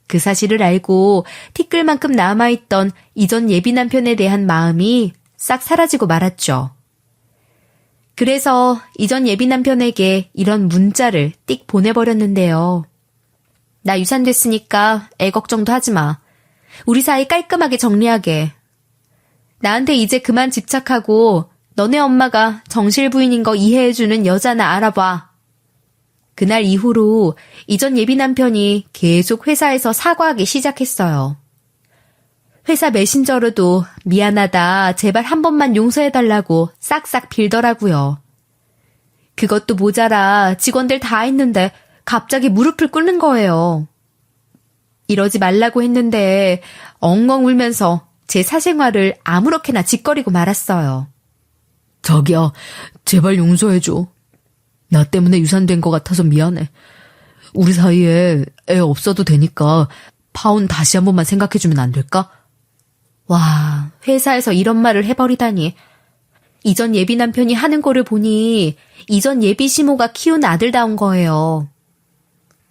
그 사실을 알고 티끌만큼 남아있던 이전 예비 남편에 대한 마음이 싹 사라지고 말았죠. 그래서 이전 예비 남편에게 이런 문자를 띡 보내버렸는데요. 나 유산됐으니까 애 걱정도 하지 마. 우리 사이 깔끔하게 정리하게. 나한테 이제 그만 집착하고 너네 엄마가 정실 부인인 거 이해해주는 여자나 알아봐. 그날 이후로 이전 예비 남편이 계속 회사에서 사과하기 시작했어요. 회사 메신저로도 미안하다, 제발 한 번만 용서해달라고 싹싹 빌더라고요. 그것도 모자라 직원들 다 했는데 갑자기 무릎을 꿇는 거예요. 이러지 말라고 했는데 엉엉 울면서 제 사생활을 아무렇게나 짓거리고 말았어요. 자기야, 제발 용서해줘. 나 때문에 유산된 것 같아서 미안해. 우리 사이에 애 없어도 되니까 파혼 다시 한 번만 생각해주면 안 될까? 와, 회사에서 이런 말을 해버리다니. 이전 예비 남편이 하는 거를 보니 이전 예비 시모가 키운 아들다운 거예요.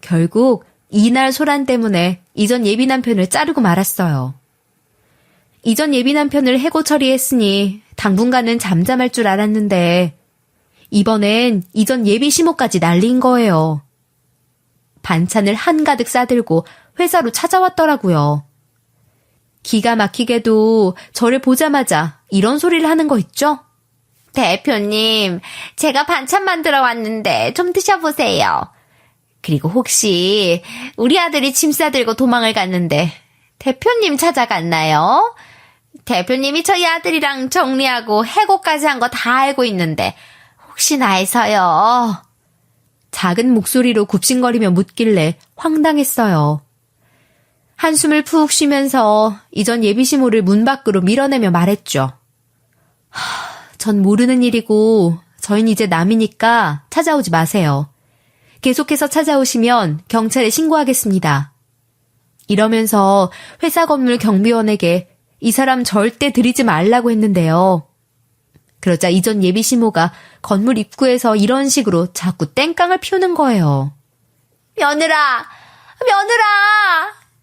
결국 이날 소란 때문에 이전 예비 남편을 자르고 말았어요. 이전 예비 남편을 해고 처리했으니 당분간은 잠잠할 줄 알았는데 이번엔 이전 예비 시모까지 날린 거예요. 반찬을 한가득 싸들고 회사로 찾아왔더라고요. 기가 막히게도 저를 보자마자 이런 소리를 하는 거 있죠? 대표님, 제가 반찬 만들어 왔는데 좀 드셔보세요. 그리고 혹시 우리 아들이 짐 싸들고 도망을 갔는데 대표님 찾아갔나요? 대표님이 저희 아들이랑 정리하고 해고까지 한 거 다 알고 있는데 혹시나 해서요. 작은 목소리로 굽신거리며 묻길래 황당했어요. 한숨을 푹 쉬면서 이전 예비 시모를 문 밖으로 밀어내며 말했죠. 전 모르는 일이고 저흰 이제 남이니까 찾아오지 마세요. 계속해서 찾아오시면 경찰에 신고하겠습니다. 이러면서 회사 건물 경비원에게 이 사람 절대 들이지 말라고 했는데요. 그러자 이전 예비 시모가 건물 입구에서 이런 식으로 자꾸 땡깡을 피우는 거예요. 며느라,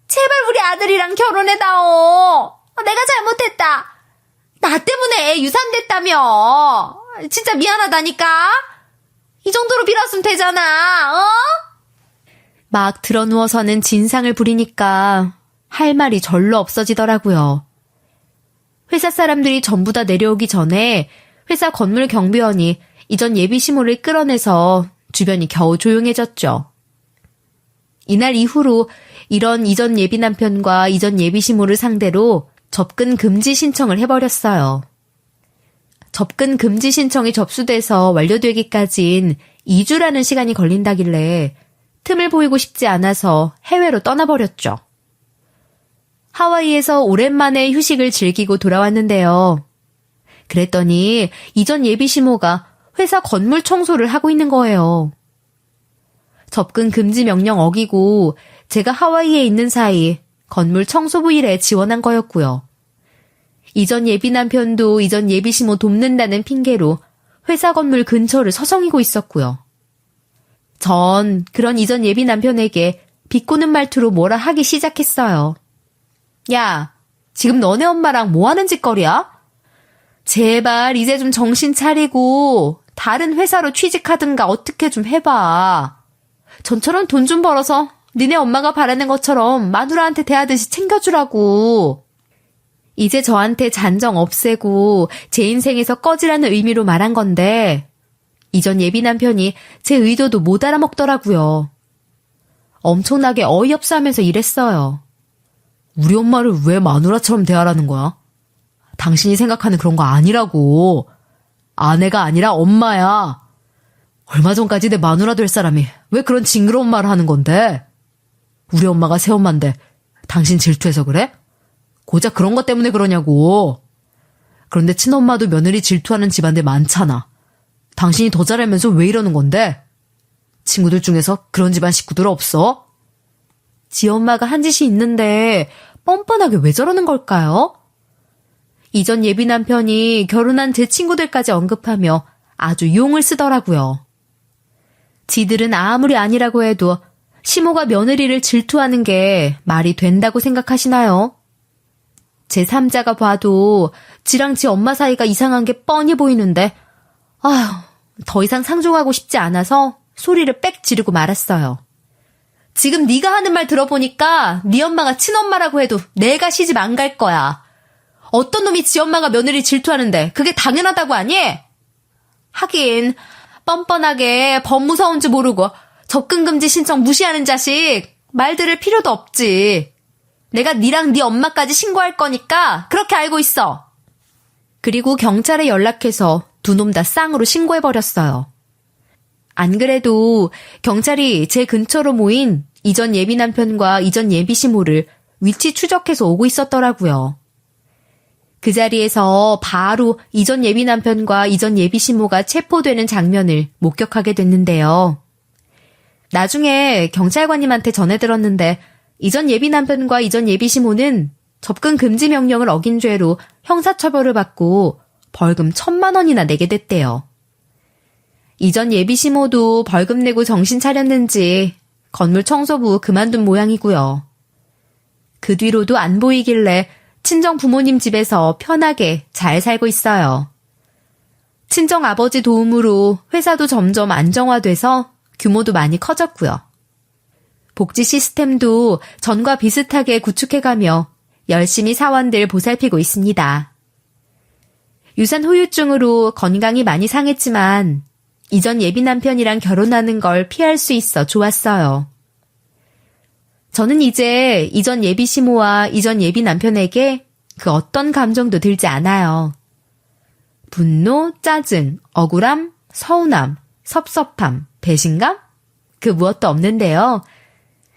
제발 우리 아들이랑 결혼해다오. 내가 잘못했다. 나 때문에 애 유산됐다며. 진짜 미안하다니까. 이 정도로 빌었으면 되잖아. 막 드러누워서는 진상을 부리니까 할 말이 절로 없어지더라고요. 회사 사람들이 전부 다 내려오기 전에 회사 건물 경비원이 이전 예비 시모를 끌어내서 주변이 겨우 조용해졌죠. 이날 이후로 이런 이전 예비 남편과 이전 예비 시모를 상대로 접근 금지 신청을 해버렸어요. 접근 금지 신청이 접수돼서 완료되기까진 2주라는 시간이 걸린다길래 틈을 보이고 싶지 않아서 해외로 떠나버렸죠. 하와이에서 오랜만에 휴식을 즐기고 돌아왔는데요. 그랬더니 이전 예비 시모가 회사 건물 청소를 하고 있는 거예요. 접근 금지 명령 어기고 제가 하와이에 있는 사이 건물 청소부 일에 지원한 거였고요. 이전 예비 남편도 이전 예비 시모 돕는다는 핑계로 회사 건물 근처를 서성이고 있었고요. 전 그런 이전 예비 남편에게 비꼬는 말투로 뭐라 하기 시작했어요. 야, 지금 너네 엄마랑 뭐 하는 짓거리야? 제발 이제 좀 정신 차리고 다른 회사로 취직하든가 어떻게 좀 해봐. 전처럼 돈 좀 벌어서 니네 엄마가 바라는 것처럼 마누라한테 대하듯이 챙겨주라고. 이제 저한테 잔정 없애고 제 인생에서 꺼지라는 의미로 말한 건데 이전 예비 남편이 제 의도도 못 알아먹더라고요. 엄청나게 어이없어 하면서 이랬어요. 우리 엄마를 왜 마누라처럼 대하라는 거야? 당신이 생각하는 그런 거 아니라고. 아내가 아니라 엄마야. 얼마 전까지 내 마누라 될 사람이 왜 그런 징그러운 말을 하는 건데? 우리 엄마가 새엄마인데 당신 질투해서 그래? 고작 그런 것 때문에 그러냐고. 그런데 친엄마도 며느리 질투하는 집안들 많잖아. 당신이 더 잘하면서 왜 이러는 건데? 친구들 중에서 그런 집안 식구들 없어? 지 엄마가 한 짓이 있는데 뻔뻔하게 왜 저러는 걸까요? 이전 예비 남편이 결혼한 제 친구들까지 언급하며 아주 용을 쓰더라고요. 지들은 아무리 아니라고 해도 시모가 며느리를 질투하는 게 말이 된다고 생각하시나요? 제 3자가 봐도 지랑 지 엄마 사이가 이상한 게 뻔히 보이는데 아휴, 더 이상 상종하고 싶지 않아서 소리를 빽 지르고 말았어요. 지금 네가 하는 말 들어보니까 네 엄마가 친엄마라고 해도 내가 시집 안 갈 거야. 어떤 놈이 지 엄마가 며느리 질투하는데 그게 당연하다고 하니? 하긴 뻔뻔하게 법무사인지 모르고 접근금지 신청 무시하는 자식 말 들을 필요도 없지. 내가 니랑 네 엄마까지 신고할 거니까 그렇게 알고 있어. 그리고 경찰에 연락해서 두 놈 다 쌍으로 신고해버렸어요. 안 그래도 경찰이 제 근처로 모인 이전 예비 남편과 이전 예비 시모를 위치 추적해서 오고 있었더라고요. 그 자리에서 바로 이전 예비 남편과 이전 예비 시모가 체포되는 장면을 목격하게 됐는데요. 나중에 경찰관님한테 전해 들었는데 이전 예비 남편과 이전 예비 시모는 접근 금지 명령을 어긴 죄로 형사처벌을 받고 벌금 1,000만 원이나 내게 됐대요. 이전 예비 시모도 벌금 내고 정신 차렸는지 건물 청소부 그만둔 모양이고요. 그 뒤로도 안 보이길래 친정 부모님 집에서 편하게 잘 살고 있어요. 친정 아버지 도움으로 회사도 점점 안정화돼서 규모도 많이 커졌고요. 복지 시스템도 전과 비슷하게 구축해가며 열심히 사원들 보살피고 있습니다. 유산 후유증으로 건강이 많이 상했지만 이전 예비 남편이랑 결혼하는 걸 피할 수 있어 좋았어요. 저는 이제 이전 예비 시모와 이전 예비 남편에게 그 어떤 감정도 들지 않아요. 분노, 짜증, 억울함, 서운함, 섭섭함, 배신감? 그 무엇도 없는데요.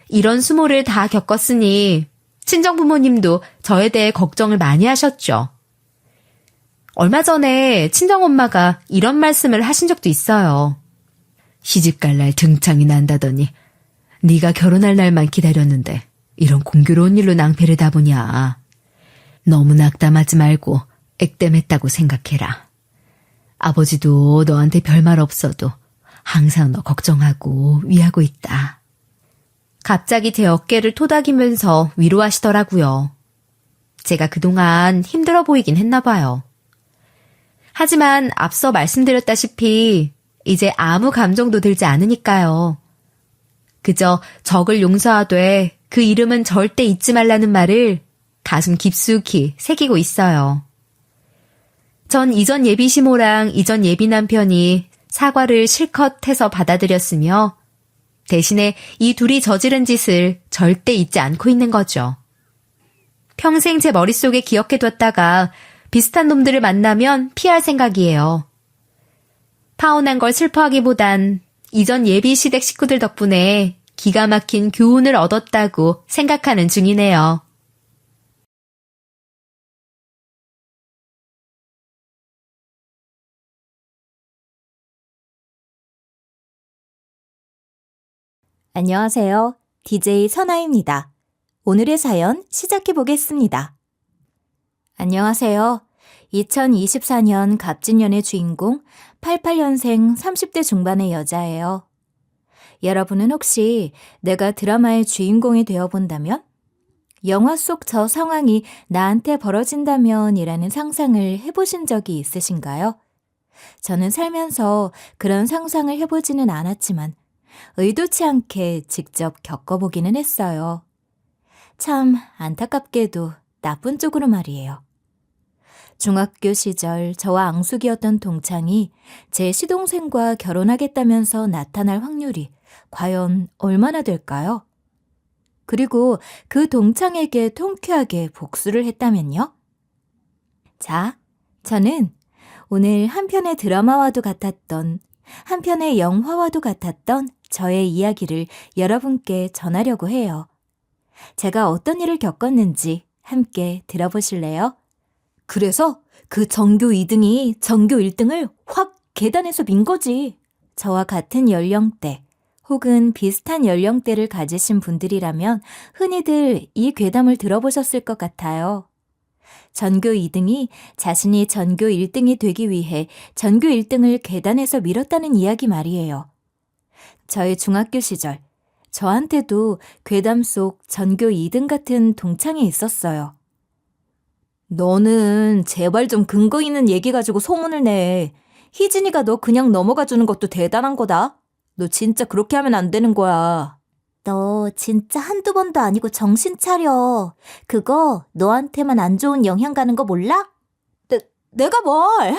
이런 수모를 다 겪었으니 친정 부모님도 저에 대해 걱정을 많이 하셨죠. 얼마 전에 친정엄마가 이런 말씀을 하신 적도 있어요. 시집갈 날 등창이 난다더니 네가 결혼할 날만 기다렸는데 이런 공교로운 일로 낭패를 다 보냐. 너무 낙담하지 말고 액땜했다고 생각해라. 아버지도 너한테 별말 없어도 항상 너 걱정하고 위하고 있다. 갑자기 제 어깨를 토닥이면서 위로하시더라고요. 제가 그동안 힘들어 보이긴 했나 봐요. 하지만 앞서 말씀드렸다시피 이제 아무 감정도 들지 않으니까요. 그저 적을 용서하되 그 이름은 절대 잊지 말라는 말을 가슴 깊숙이 새기고 있어요. 전 이전 예비 시모랑 이전 예비 남편이 사과를 실컷 해서 받아들였으며 대신에 이 둘이 저지른 짓을 절대 잊지 않고 있는 거죠. 평생 제 머릿속에 기억해뒀다가 비슷한 놈들을 만나면 피할 생각이에요. 파혼한 걸 슬퍼하기보단 이전 예비 시댁 식구들 덕분에 기가 막힌 교훈을 얻었다고 생각하는 중이네요. 안녕하세요. DJ 선아입니다. 오늘의 사연 시작해 보겠습니다. 안녕하세요. 2024년 갑진년의 주인공 88년생 30대 중반의 여자예요. 여러분은 혹시 내가 드라마의 주인공이 되어본다면? 영화 속 저 상황이 나한테 벌어진다면 이라는 상상을 해보신 적이 있으신가요? 저는 살면서 그런 상상을 해보지는 않았지만 의도치 않게 직접 겪어보기는 했어요. 참 안타깝게도 나쁜 쪽으로 말이에요. 중학교 시절 저와 앙숙이었던 동창이 제 시동생과 결혼하겠다면서 나타날 확률이 과연 얼마나 될까요? 그리고 그 동창에게 통쾌하게 복수를 했다면요? 자, 저는 오늘 한 편의 드라마와도 같았던, 한 편의 영화와도 같았던 저의 이야기를 여러분께 전하려고 해요. 제가 어떤 일을 겪었는지 함께 들어보실래요? 그래서 그 전교 2등이 전교 1등을 확 계단에서 민 거지. 저와 같은 연령대 혹은 비슷한 연령대를 가지신 분들이라면 흔히들 이 괴담을 들어보셨을 것 같아요. 전교 2등이 자신이 전교 1등이 되기 위해 전교 1등을 계단에서 밀었다는 이야기 말이에요. 저의 중학교 시절, 저한테도 괴담 속 전교 2등 같은 동창이 있었어요. 너는 제발 좀 근거 있는 얘기 가지고 소문을 내. 희진이가 너 그냥 넘어가 주는 것도 대단한 거다. 너 진짜 그렇게 하면 안 되는 거야. 너 진짜 한두 번도 아니고 정신 차려. 그거 너한테만 안 좋은 영향 가는 거 몰라? 내가 뭘?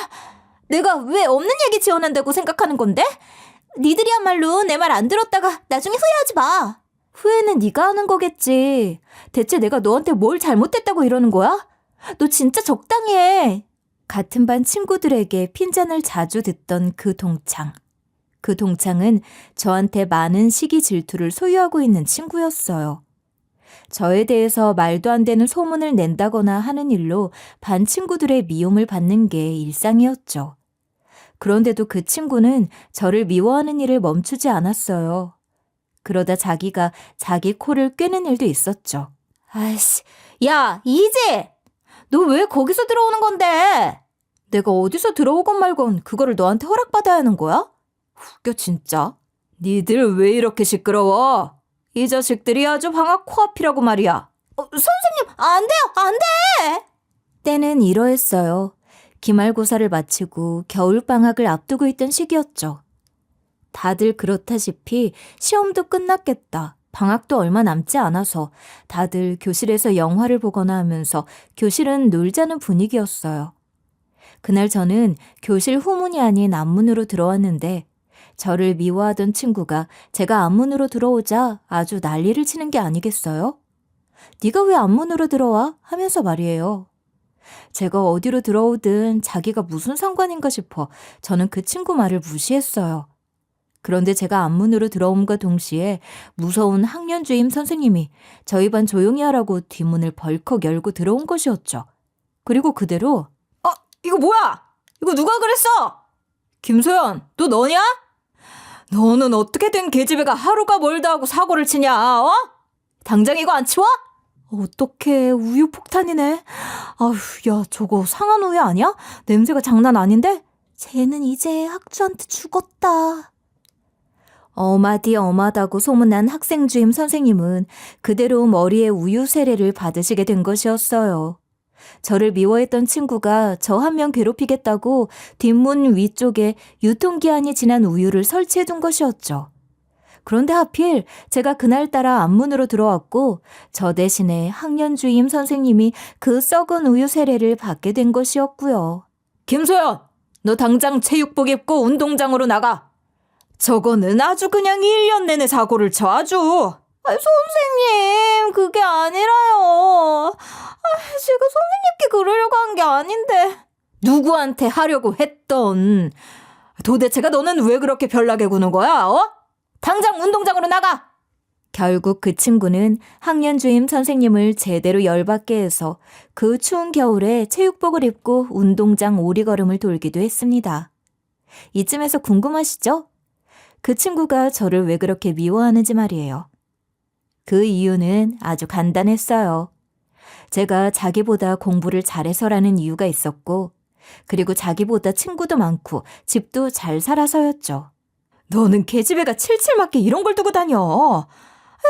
내가 왜 없는 얘기 지어낸다고 생각하는 건데? 니들이야말로 내 말 안 들었다가 나중에 후회하지 마. 후회는 네가 하는 거겠지. 대체 내가 너한테 뭘 잘못했다고 이러는 거야? 너 진짜 적당히 해. 같은 반 친구들에게 핀잔을 자주 듣던 그 동창. 그 동창은 저한테 많은 시기 질투를 소유하고 있는 친구였어요. 저에 대해서 말도 안 되는 소문을 낸다거나 하는 일로 반 친구들의 미움을 받는 게 일상이었죠. 그런데도 그 친구는 저를 미워하는 일을 멈추지 않았어요. 그러다 자기가 자기 코를 꿰는 일도 있었죠. 아이씨, 야, 이제! 너 왜 거기서 들어오는 건데? 내가 어디서 들어오건 말건 그거를 너한테 허락받아야 하는 거야? 웃겨 진짜. 니들 왜 이렇게 시끄러워? 이 자식들이 아주 방학 코앞이라고 말이야. 선생님, 안 돼요, 안 돼! 때는 이러했어요. 기말고사를 마치고 겨울방학을 앞두고 있던 시기였죠. 다들 그렇다시피 시험도 끝났겠다. 방학도 얼마 남지 않아서 다들 교실에서 영화를 보거나 하면서 교실은 놀자는 분위기였어요. 그날 저는 교실 후문이 아닌 앞문으로 들어왔는데 저를 미워하던 친구가 제가 앞문으로 들어오자 아주 난리를 치는 게 아니겠어요? 네가 왜 앞문으로 들어와? 하면서 말이에요. 제가 어디로 들어오든 자기가 무슨 상관인가 싶어 저는 그 친구 말을 무시했어요. 그런데 제가 앞문으로 들어옴과 동시에 무서운 학년 주임 선생님이 저희 반 조용히 하라고 뒷문을 벌컥 열고 들어온 것이었죠. 그리고 그대로 이거 뭐야? 이거 누가 그랬어? 김소연, 너 너냐? 너는 어떻게 된 계집애가 하루가 멀다 하고 사고를 치냐? 어? 당장 이거 안 치워? 어떡해, 우유 폭탄이네. 아휴, 야, 저거 상한 우유 아니야? 냄새가 장난 아닌데? 쟤는 이제 학주한테 죽었다. 어마디 어마다고 소문난 학생 주임 선생님은 그대로 머리에 우유 세례를 받으시게 된 것이었어요. 저를 미워했던 친구가 저 한 명 괴롭히겠다고 뒷문 위쪽에 유통기한이 지난 우유를 설치해둔 것이었죠. 그런데 하필 제가 그날따라 앞문으로 들어왔고 저 대신에 학년 주임 선생님이 그 썩은 우유 세례를 받게 된 것이었고요. 김소연! 너 당장 체육복 입고 운동장으로 나가! 저거는 아주 그냥 1년 내내 사고를 쳐 아주! 선생님, 그게 아니라요. 제가 선생님께 그러려고 한 게 아닌데. 누구한테 하려고 했던. 도대체가 너는 왜 그렇게 별나게 구는 거야, 당장 운동장으로 나가! 결국 그 친구는 학년 주임 선생님을 제대로 열받게 해서 그 추운 겨울에 체육복을 입고 운동장 오리걸음을 돌기도 했습니다. 이쯤에서 궁금하시죠? 그 친구가 저를 왜 그렇게 미워하는지 말이에요. 그 이유는 아주 간단했어요. 제가 자기보다 공부를 잘해서라는 이유가 있었고, 그리고 자기보다 친구도 많고 집도 잘 살아서였죠. 너는 계집애가 칠칠 맞게 이런 걸 두고 다녀.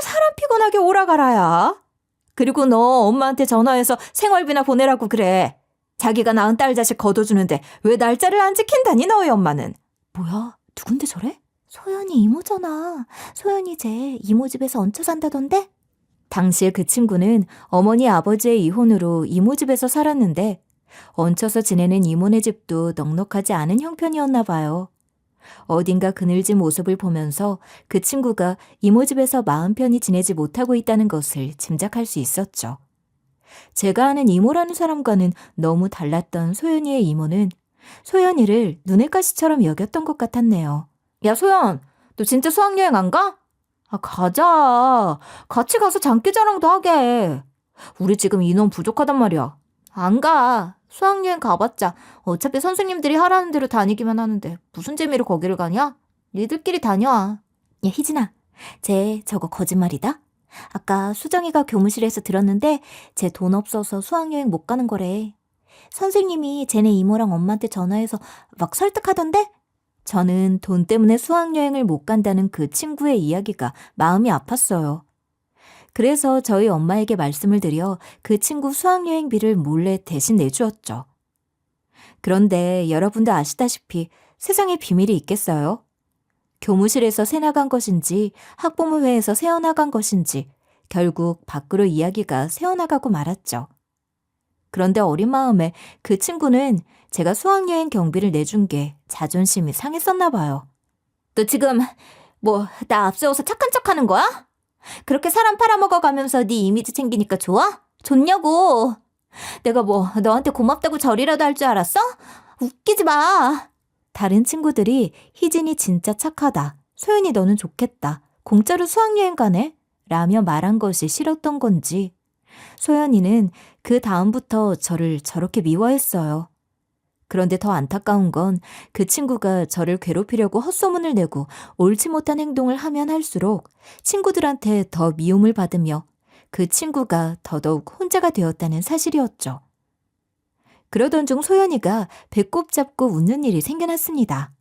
사람 피곤하게 오라가라야. 그리고 너 엄마한테 전화해서 생활비나 보내라고 그래. 자기가 낳은 딸 자식 거둬주는데 왜 날짜를 안 지킨다니 너희 엄마는. 뭐야? 누군데 저래? 소연이 이모잖아. 소연이 쟤 이모 집에서 얹혀 산다던데? 당시에 그 친구는 어머니 아버지의 이혼으로 이모 집에서 살았는데 얹혀서 지내는 이모네 집도 넉넉하지 않은 형편이었나 봐요. 어딘가 그늘진 모습을 보면서 그 친구가 이모 집에서 마음 편히 지내지 못하고 있다는 것을 짐작할 수 있었죠. 제가 아는 이모라는 사람과는 너무 달랐던 소연이의 이모는 소연이를 눈의 가시처럼 여겼던 것 같았네요. 야, 소연, 너 진짜 수학여행 안 가? 가자. 같이 가서 장기자랑도 하게. 우리 지금 인원 부족하단 말이야. 안 가. 수학여행 가봤자 어차피 선생님들이 하라는 대로 다니기만 하는데 무슨 재미로 거기를 가냐? 니들끼리 다녀. 야, 희진아, 쟤 저거 거짓말이다? 아까 수정이가 교무실에서 들었는데 쟤 돈 없어서 수학여행 못 가는 거래. 선생님이 쟤네 이모랑 엄마한테 전화해서 막 설득하던데? 저는 돈 때문에 수학여행을 못 간다는 그 친구의 이야기가 마음이 아팠어요. 그래서 저희 엄마에게 말씀을 드려 그 친구 수학여행비를 몰래 대신 내주었죠. 그런데 여러분도 아시다시피 세상에 비밀이 있겠어요? 교무실에서 새나간 것인지 학부모회에서 새어나간 것인지 결국 밖으로 이야기가 새어나가고 말았죠. 그런데 어린 마음에 그 친구는 제가 수학여행 경비를 내준 게 자존심이 상했었나 봐요. 너 지금 나 앞세워서 착한 척하는 거야? 그렇게 사람 팔아먹어가면서 네 이미지 챙기니까 좋아? 좋냐고. 내가 너한테 고맙다고 절이라도 할 줄 알았어? 웃기지 마. 다른 친구들이 희진이 진짜 착하다. 소연이 너는 좋겠다. 공짜로 수학여행 가네? 라며 말한 것이 싫었던 건지 소연이는 그 다음부터 저를 저렇게 미워했어요. 그런데 더 안타까운 건 그 친구가 저를 괴롭히려고 헛소문을 내고 옳지 못한 행동을 하면 할수록 친구들한테 더 미움을 받으며 그 친구가 더더욱 혼자가 되었다는 사실이었죠. 그러던 중 소연이가 배꼽 잡고 웃는 일이 생겨났습니다.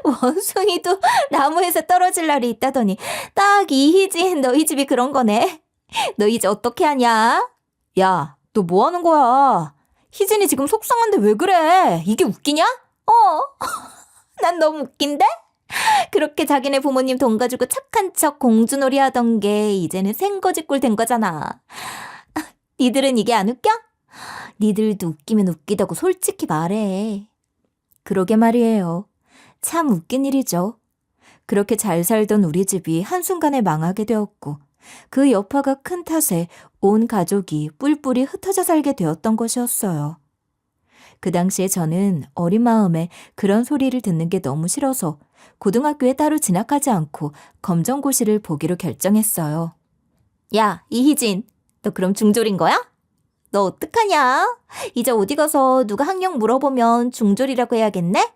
원숭이도 나무에서 떨어질 날이 있다더니 딱 이희진 너희 집이 그런 거네. 너 이제 어떻게 하냐? 야, 너 뭐 하는 거야? 희진이 지금 속상한데 왜 그래? 이게 웃기냐? 난 너무 웃긴데? 그렇게 자기네 부모님 돈 가지고 착한 척 공주놀이 하던 게 이제는 생거지꼴 된 거잖아. 니들은 이게 안 웃겨? 니들도 웃기면 웃기다고 솔직히 말해. 그러게 말이에요. 참 웃긴 일이죠. 그렇게 잘 살던 우리 집이 한순간에 망하게 되었고 그 여파가 큰 탓에 온 가족이 뿔뿔이 흩어져 살게 되었던 것이었어요. 그 당시에 저는 어린 마음에 그런 소리를 듣는 게 너무 싫어서 고등학교에 따로 진학하지 않고 검정고시를 보기로 결정했어요. 야, 이희진, 너 그럼 중졸인 거야? 너 어떡하냐? 이제 어디 가서 누가 학력 물어보면 중졸이라고 해야겠네?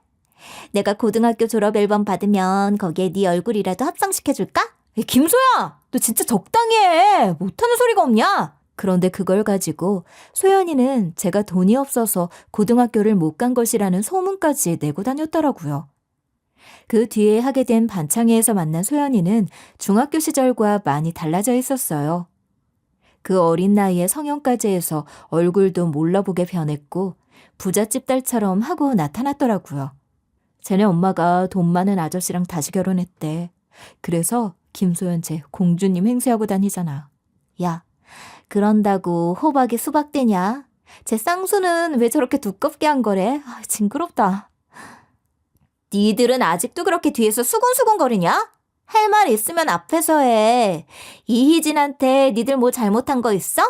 내가 고등학교 졸업 앨범 받으면 거기에 네 얼굴이라도 합성시켜줄까? 김소야! 너 진짜 적당히 해! 못하는 소리가 없냐? 그런데 그걸 가지고 소연이는 제가 돈이 없어서 고등학교를 못 간 것이라는 소문까지 내고 다녔더라고요. 그 뒤에 하게 된 반창회에서 만난 소연이는 중학교 시절과 많이 달라져 있었어요. 그 어린 나이에 성형까지 해서 얼굴도 몰라보게 변했고 부잣집 딸처럼 하고 나타났더라고요. 쟤네 엄마가 돈 많은 아저씨랑 다시 결혼했대. 그래서 김소연 쟤 공주님 행세하고 다니잖아. 야, 그런다고 호박이 수박 되냐? 쟤 쌍수는 왜 저렇게 두껍게 한 거래? 아, 징그럽다. 니들은 아직도 그렇게 뒤에서 수근수근거리냐? 할 말 있으면 앞에서 해. 이희진한테 니들 뭐 잘못한 거 있어?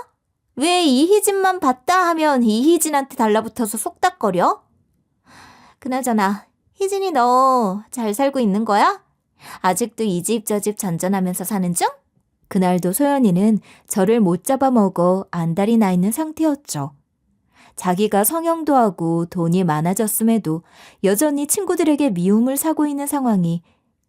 왜 이희진만 봤다 하면 이희진한테 달라붙어서 속닥거려? 그나저나 희진이 너 잘 살고 있는 거야? 아직도 이 집 저 집 전전하면서 사는 중? 그날도 소연이는 저를 못 잡아먹어 안달이 나 있는 상태였죠. 자기가 성형도 하고 돈이 많아졌음에도 여전히 친구들에게 미움을 사고 있는 상황이,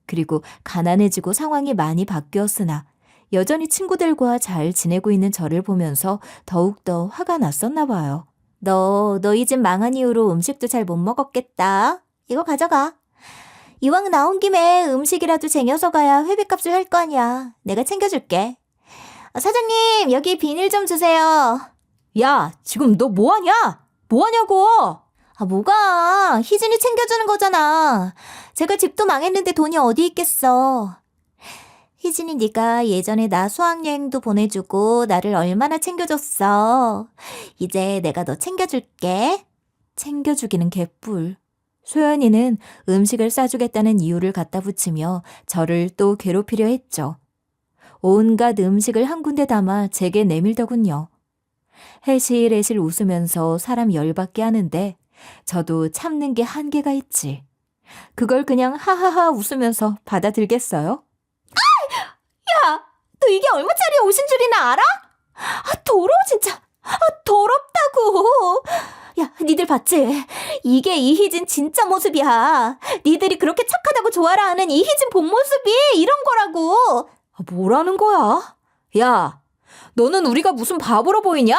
그리고 가난해지고 상황이 많이 바뀌었으나 여전히 친구들과 잘 지내고 있는 저를 보면서 더욱더 화가 났었나 봐요. 너 이 집 망한 이후로 음식도 잘 못 먹었겠다. 이거 가져가. 이왕 나온 김에 음식이라도 쟁여서 가야 회비값을 할 거 아니야. 내가 챙겨줄게. 사장님, 여기 비닐 좀 주세요. 야, 지금 너 뭐하냐? 뭐하냐고? 아, 뭐가? 희진이 챙겨주는 거잖아. 제가 집도 망했는데 돈이 어디 있겠어. 희진이 네가 예전에 나 수학여행도 보내주고 나를 얼마나 챙겨줬어. 이제 내가 너 챙겨줄게. 챙겨주기는 개뿔. 소연이는 음식을 싸주겠다는 이유를 갖다 붙이며 저를 또 괴롭히려 했죠. 온갖 음식을 한 군데 담아 제게 내밀더군요. 해실해실 웃으면서 사람 열받게 하는데 저도 참는 게 한계가 있지. 그걸 그냥 하하하 웃으면서 받아들겠어요? 야, 너 이게 얼마짜리 옷인 줄이나 알아? 아, 더러워 진짜. 아, 더럽다고. 야, 니들 봤지? 이게 이희진 진짜 모습이야. 니들이 그렇게 착하다고 좋아라 하는 이희진 본 모습이 이런 거라고. 아, 뭐라는 거야? 야, 너는 우리가 무슨 바보로 보이냐?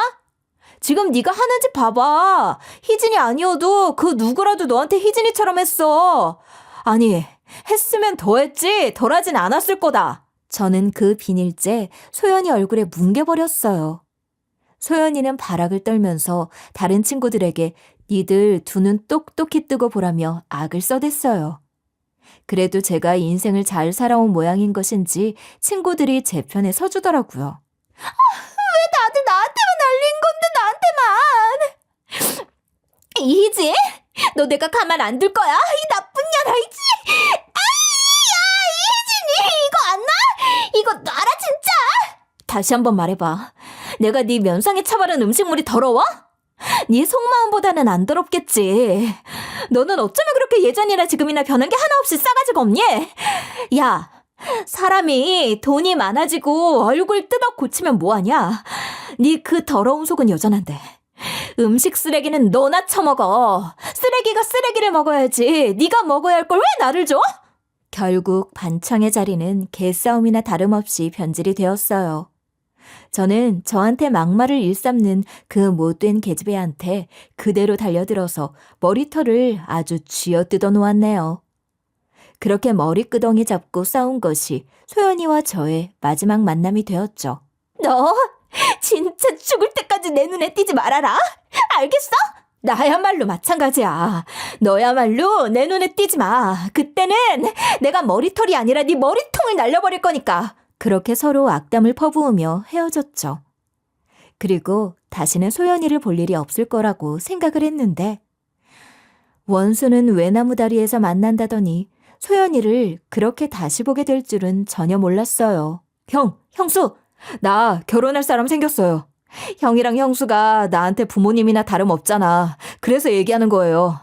지금 네가 하는 짓 봐봐. 희진이 아니어도 그 누구라도 너한테 희진이처럼 했어. 아니, 했으면 더 했지 덜 하진 않았을 거다. 저는 그 비닐째 소연이 얼굴에 뭉개버렸어요. 소연이는 발악을 떨면서 다른 친구들에게 니들 두 눈 똑똑히 뜨고 보라며 악을 써댔어요. 그래도 제가 인생을 잘 살아온 모양인 것인지 친구들이 제 편에 서주더라고요. 왜 다들 나한테만 날린 건데 나한테만. 이희지? 너 내가 가만 안 둘 거야? 이 나쁜 년아, 이지? 아이, 야, 이희진이 이거 안 나? 이거 놔라 진짜. 다시 한번 말해봐. 내가 네 면상에 처바른 음식물이 더러워? 네 속마음보다는 안 더럽겠지. 너는 어쩌면 그렇게 예전이나 지금이나 변한 게 하나 없이 싸가지가 없니? 야, 사람이 돈이 많아지고 얼굴 뜯어 고치면 뭐하냐? 네 그 더러운 속은 여전한데 음식 쓰레기는 너나 처먹어. 쓰레기가 쓰레기를 먹어야지. 네가 먹어야 할 걸 왜 나를 줘? 결국 반청의 자리는 개싸움이나 다름없이 변질이 되었어요. 저는 저한테 막말을 일삼는 그 못된 계집애한테 그대로 달려들어서 머리털을 아주 쥐어뜯어 놓았네요. 그렇게 머리끄덩이 잡고 싸운 것이 소연이와 저의 마지막 만남이 되었죠. 너 진짜 죽을 때까지 내 눈에 띄지 말아라. 알겠어? 나야말로 마찬가지야. 너야말로 내 눈에 띄지 마. 그때는 내가 머리털이 아니라 네 머리통을 날려버릴 거니까. 그렇게 서로 악담을 퍼부으며 헤어졌죠. 그리고 다시는 소연이를 볼 일이 없을 거라고 생각을 했는데 원수는 외나무 다리에서 만난다더니 소연이를 그렇게 다시 보게 될 줄은 전혀 몰랐어요. 형수, 나 결혼할 사람 생겼어요. 형이랑 형수가 나한테 부모님이나 다름없잖아. 그래서 얘기하는 거예요.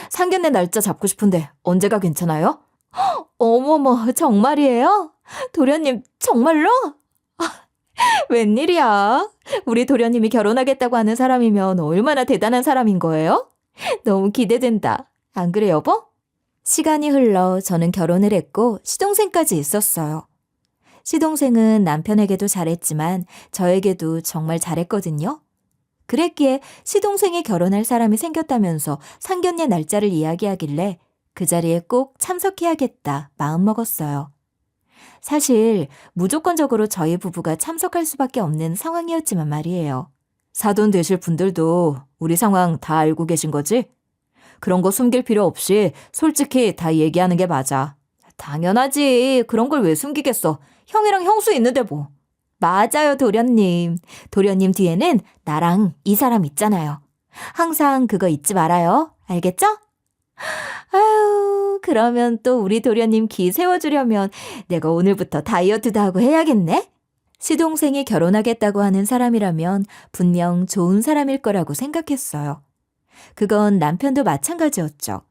상견례 날짜 잡고 싶은데 언제가 괜찮아요? 어머머, 정말이에요? 도련님, 정말로? 웬일이야? 우리 도련님이 결혼하겠다고 하는 사람이면 얼마나 대단한 사람인 거예요? 너무 기대된다. 안 그래, 여보? 시간이 흘러 저는 결혼을 했고 시동생까지 있었어요. 시동생은 남편에게도 잘했지만 저에게도 정말 잘했거든요. 그랬기에 시동생이 결혼할 사람이 생겼다면서 상견례 날짜를 이야기하길래 그 자리에 꼭 참석해야겠다 마음먹었어요. 사실 무조건적으로 저희 부부가 참석할 수밖에 없는 상황이었지만 말이에요. 사돈 되실 분들도 우리 상황 다 알고 계신 거지? 그런 거 숨길 필요 없이 솔직히 다 얘기하는 게 맞아. 당연하지. 그런 걸 왜 숨기겠어. 형이랑 형수 있는데 뭐. 맞아요, 도련님. 도련님 뒤에는 나랑 이 사람 있잖아요. 항상 그거 잊지 말아요. 알겠죠? 아유, 그러면 또 우리 도련님 기 세워주려면 내가 오늘부터 다이어트도 하고 해야겠네? 시동생이 결혼하겠다고 하는 사람이라면 분명 좋은 사람일 거라고 생각했어요. 그건 남편도 마찬가지였죠.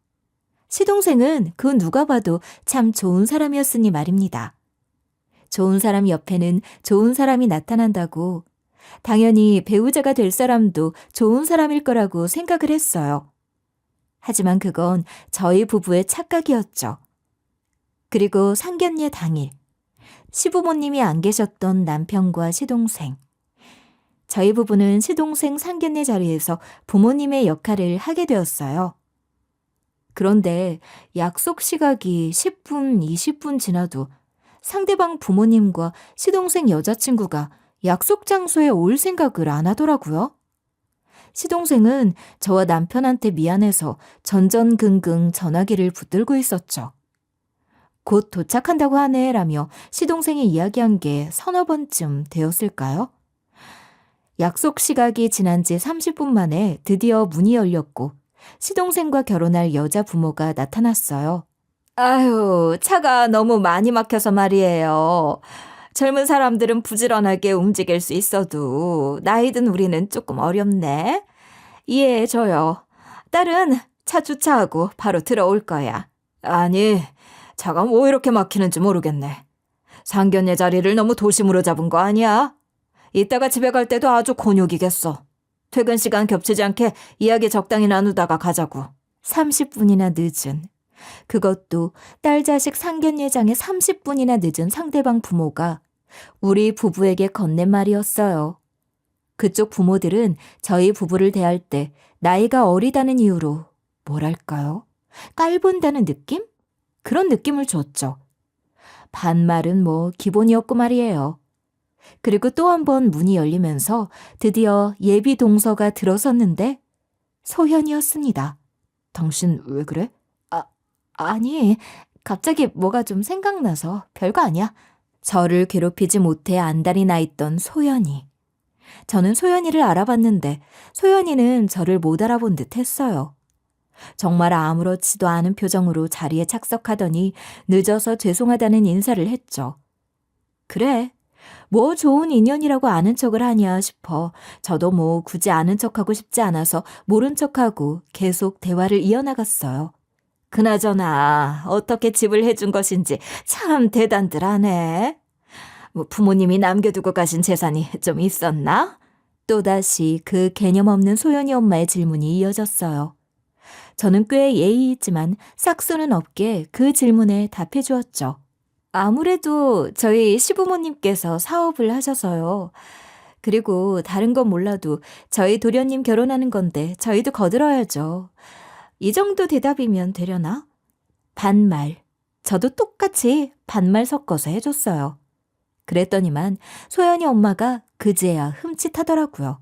시동생은 그 누가 봐도 참 좋은 사람이었으니 말입니다. 좋은 사람 옆에는 좋은 사람이 나타난다고 당연히 배우자가 될 사람도 좋은 사람일 거라고 생각을 했어요. 하지만 그건 저희 부부의 착각이었죠. 그리고 상견례 당일, 시부모님이 안 계셨던 남편과 시동생. 저희 부부는 시동생 상견례 자리에서 부모님의 역할을 하게 되었어요. 그런데 약속 시각이 10분, 20분 지나도 상대방 부모님과 시동생 여자친구가 약속 장소에 올 생각을 안 하더라고요. 시동생은 저와 남편한테 미안해서 전전긍긍 전화기를 붙들고 있었죠. 곧 도착한다고 하네라며 시동생이 이야기한 게 서너 번쯤 되었을까요? 약속 시각이 지난 지 30분 만에 드디어 문이 열렸고 시동생과 결혼할 여자 부모가 나타났어요. 아유, 차가 너무 많이 막혀서 말이에요. 젊은 사람들은 부지런하게 움직일 수 있어도 나이 든 우리는 조금 어렵네. 이해해줘요. 딸은 차 주차하고 바로 들어올 거야. 아니, 차가 뭐 이렇게 막히는지 모르겠네. 상견례 자리를 너무 도심으로 잡은 거 아니야? 이따가 집에 갈 때도 아주 곤욕이겠어. 퇴근 시간 겹치지 않게 이야기 적당히 나누다가 가자고. 30분이나 늦은, 그것도 딸 자식 상견례장에 30분이나 늦은 상대방 부모가 우리 부부에게 건넨 말이었어요. 그쪽 부모들은 저희 부부를 대할 때 나이가 어리다는 이유로 뭐랄까요? 깔본다는 느낌? 그런 느낌을 줬죠. 반말은 뭐 기본이었고 말이에요. 그리고 또 한 번 문이 열리면서 드디어 예비 동서가 들어섰는데 소현이었습니다. 당신 왜 그래? 아니, 갑자기 뭐가 좀 생각나서 별거 아니야. 저를 괴롭히지 못해 안달이 나 있던 소연이. 저는 소연이를 알아봤는데 소연이는 저를 못 알아본 듯 했어요. 정말 아무렇지도 않은 표정으로 자리에 착석하더니 늦어서 죄송하다는 인사를 했죠. 그래, 뭐 좋은 인연이라고 아는 척을 하냐 싶어 저도 뭐 굳이 아는 척하고 싶지 않아서 모른 척하고 계속 대화를 이어나갔어요. 그나저나 어떻게 집을 해준 것인지 참 대단들 하네. 뭐 부모님이 남겨두고 가신 재산이 좀 있었나? 또다시 그 개념 없는 소연이 엄마의 질문이 이어졌어요. 저는 꽤 예의 있지만 싹수는 없게 그 질문에 답해 주었죠. 아무래도 저희 시부모님께서 사업을 하셔서요. 그리고 다른 건 몰라도 저희 도련님 결혼하는 건데 저희도 거들어야죠. 이 정도 대답이면 되려나? 반말. 저도 똑같이 반말 섞어서 해줬어요. 그랬더니만 소연이 엄마가 그제야 흠칫하더라고요.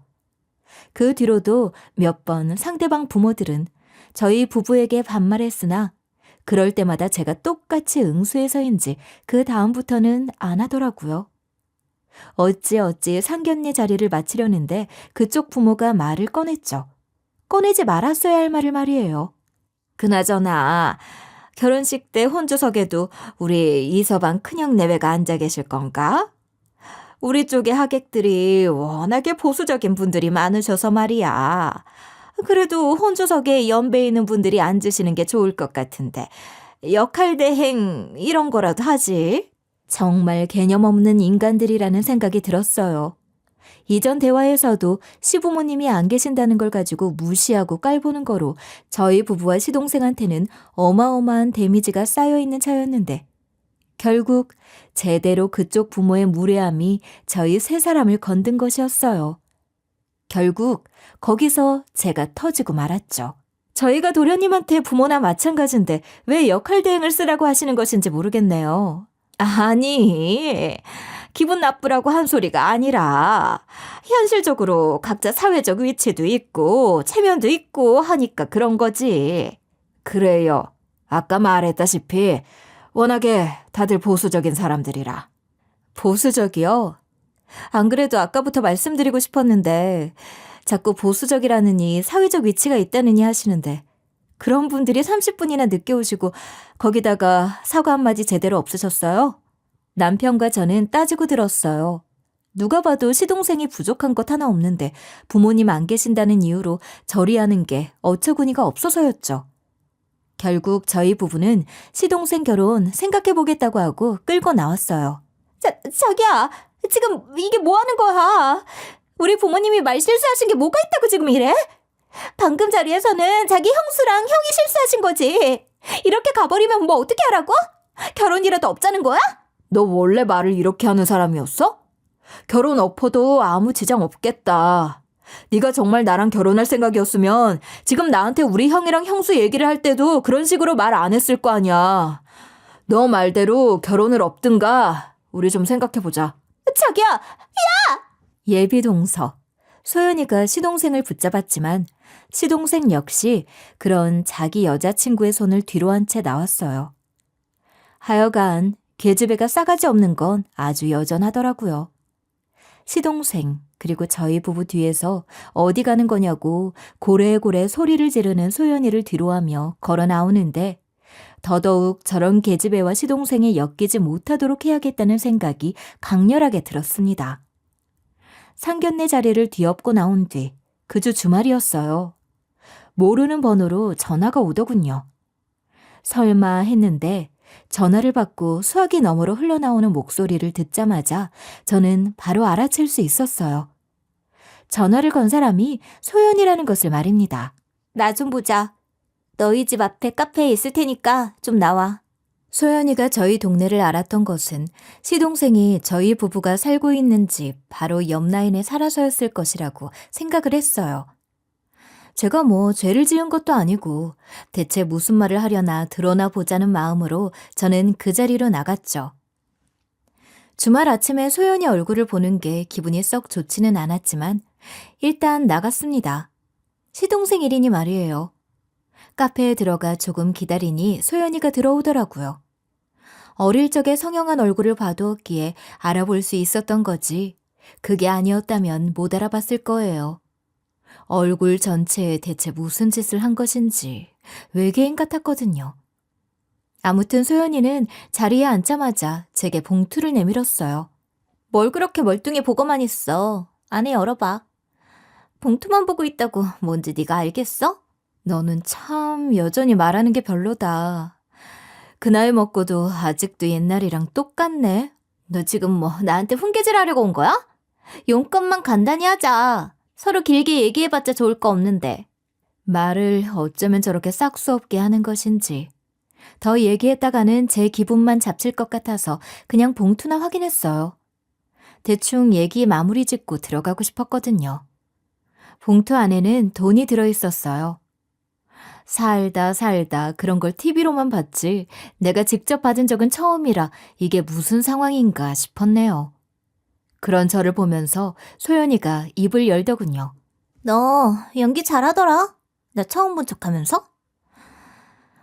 그 뒤로도 몇 번 상대방 부모들은 저희 부부에게 반말했으나 그럴 때마다 제가 똑같이 응수해서인지 그 다음부터는 안 하더라고요. 어찌 상견례 자리를 마치려는데 그쪽 부모가 말을 꺼냈죠. 꺼내지 말았어야 할 말을 말이에요. 그나저나 결혼식 때 혼주석에도 우리 이서방 큰형 내외가 앉아 계실 건가? 우리 쪽의 하객들이 워낙에 보수적인 분들이 많으셔서 말이야. 그래도 혼주석에 연배 있는 분들이 앉으시는 게 좋을 것 같은데 역할 대행 이런 거라도 하지. 정말 개념 없는 인간들이라는 생각이 들었어요. 이전 대화에서도 시부모님이 안 계신다는 걸 가지고 무시하고 깔보는 거로 저희 부부와 시동생한테는 어마어마한 데미지가 쌓여있는 차였는데 결국 제대로 그쪽 부모의 무례함이 저희 세 사람을 건든 것이었어요. 결국 거기서 제가 터지고 말았죠. 저희가 도련님한테 부모나 마찬가지인데 왜 역할 대행을 쓰라고 하시는 것인지 모르겠네요. 아니, 기분 나쁘라고 한 소리가 아니라 현실적으로 각자 사회적 위치도 있고 체면도 있고 하니까 그런 거지. 그래요. 아까 말했다시피 워낙에 다들 보수적인 사람들이라. 보수적이요? 안 그래도 아까부터 말씀드리고 싶었는데 자꾸 보수적이라느니 사회적 위치가 있다느니 하시는데 그런 분들이 30분이나 늦게 오시고 거기다가 사과 한마디 제대로 없으셨어요? 남편과 저는 따지고 들었어요. 누가 봐도 시동생이 부족한 것 하나 없는데 부모님 안 계신다는 이유로 저리하는 게 어처구니가 없어서였죠. 결국 저희 부부는 시동생 결혼 생각해보겠다고 하고 끌고 나왔어요. 자기야, 지금 이게 뭐 하는 거야? 우리 부모님이 말 실수하신 게 뭐가 있다고 지금 이래? 방금 자리에서는 자기 형수랑 형이 실수하신 거지. 이렇게 가버리면 뭐 어떻게 하라고? 결혼이라도 없자는 거야? 너 원래 말을 이렇게 하는 사람이었어? 결혼 엎어도 아무 지장 없겠다. 네가 정말 나랑 결혼할 생각이었으면 지금 나한테 우리 형이랑 형수 얘기를 할 때도 그런 식으로 말 안 했을 거 아니야. 너 말대로 결혼을 엎든가 우리 좀 생각해보자. 자기야! 야! 예비 동서. 소연이가 시동생을 붙잡았지만 시동생 역시 그런 자기 여자친구의 손을 뒤로 한 채 나왔어요. 하여간 계집애가 싸가지 없는 건 아주 여전하더라고요. 시동생 그리고 저희 부부 뒤에서 어디 가는 거냐고 고래고래 소리를 지르는 소연이를 뒤로하며 걸어 나오는데 더더욱 저런 계집애와 시동생이 엮이지 못하도록 해야겠다는 생각이 강렬하게 들었습니다. 상견례 자리를 뒤엎고 나온 뒤 그 주 주말이었어요. 모르는 번호로 전화가 오더군요. 설마 했는데 전화를 받고 수화기 너머로 흘러나오는 목소리를 듣자마자 저는 바로 알아챌 수 있었어요. 전화를 건 사람이 소연이라는 것을 말입니다. 나 좀 보자. 너희 집 앞에 카페에 있을 테니까 좀 나와. 소연이가 저희 동네를 알았던 것은 시동생이 저희 부부가 살고 있는 집 바로 옆 라인에 살아서였을 것이라고 생각을 했어요. 제가 뭐 죄를 지은 것도 아니고 대체 무슨 말을 하려나 드러나 보자는 마음으로 저는 그 자리로 나갔죠. 주말 아침에 소연이 얼굴을 보는 게 기분이 썩 좋지는 않았지만 일단 나갔습니다. 시동생 일이니 말이에요. 카페에 들어가 조금 기다리니 소연이가 들어오더라고요. 어릴 적에 성형한 얼굴을 봐두었기에 알아볼 수 있었던 거지. 그게 아니었다면 못 알아봤을 거예요. 얼굴 전체에 대체 무슨 짓을 한 것인지 외계인 같았거든요. 아무튼 소연이는 자리에 앉자마자 제게 봉투를 내밀었어요. 뭘 그렇게 멀뚱히 보고만 있어. 안에 열어봐. 봉투만 보고 있다고 뭔지 네가 알겠어? 너는 참 여전히 말하는 게 별로다. 그 나이 먹고도 아직도 옛날이랑 똑같네. 너 지금 뭐 나한테 훈계질 하려고 온 거야? 용건만 간단히 하자. 서로 길게 얘기해봤자 좋을 거 없는데. 말을 어쩌면 저렇게 싹수 없게 하는 것인지. 더 얘기했다가는 제 기분만 잡칠 것 같아서 그냥 봉투나 확인했어요. 대충 얘기 마무리 짓고 들어가고 싶었거든요. 봉투 안에는 돈이 들어있었어요. 살다 그런 걸 TV로만 봤지 내가 직접 받은 적은 처음이라 이게 무슨 상황인가 싶었네요. 그런 저를 보면서 소연이가 입을 열더군요. 너 연기 잘하더라. 나 처음 본 척하면서?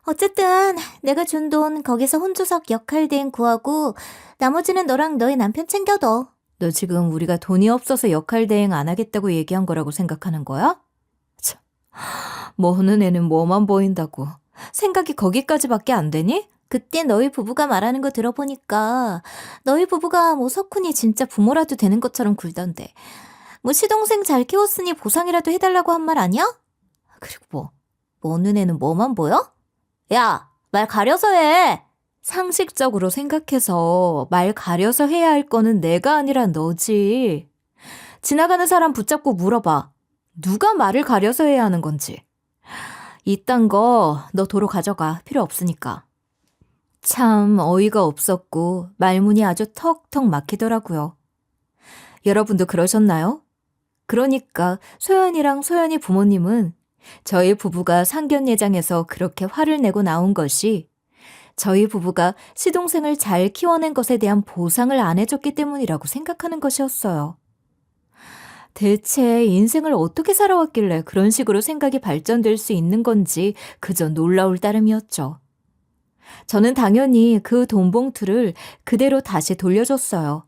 어쨌든 내가 준 돈 거기서 혼주석 역할 대행 구하고 나머지는 너랑 너의 남편 챙겨둬. 너 지금 우리가 돈이 없어서 역할 대행 안 하겠다고 얘기한 거라고 생각하는 거야? 참, 뭐는 애는 뭐만 보인다고. 생각이 거기까지밖에 안 되니? 그때 너희 부부가 말하는 거 들어보니까 너희 부부가 뭐 석훈이 진짜 부모라도 되는 것처럼 굴던데 뭐 시동생 잘 키웠으니 보상이라도 해달라고 한 말 아니야? 그리고 뭐는 애는 뭐만 보여? 야, 말 가려서 해. 상식적으로 생각해서 말 가려서 해야 할 거는 내가 아니라 너지. 지나가는 사람 붙잡고 물어봐. 누가 말을 가려서 해야 하는 건지. 이딴 거 너 도로 가져가. 필요 없으니까. 참 어이가 없었고 말문이 아주 턱턱 막히더라고요. 여러분도 그러셨나요? 그러니까 소연이랑 소연이 부모님은 저희 부부가 상견례장에서 그렇게 화를 내고 나온 것이 저희 부부가 시동생을 잘 키워낸 것에 대한 보상을 안 해줬기 때문이라고 생각하는 것이었어요. 대체 인생을 어떻게 살아왔길래 그런 식으로 생각이 발전될 수 있는 건지 그저 놀라울 따름이었죠. 저는 당연히 그 돈 봉투를 그대로 다시 돌려줬어요.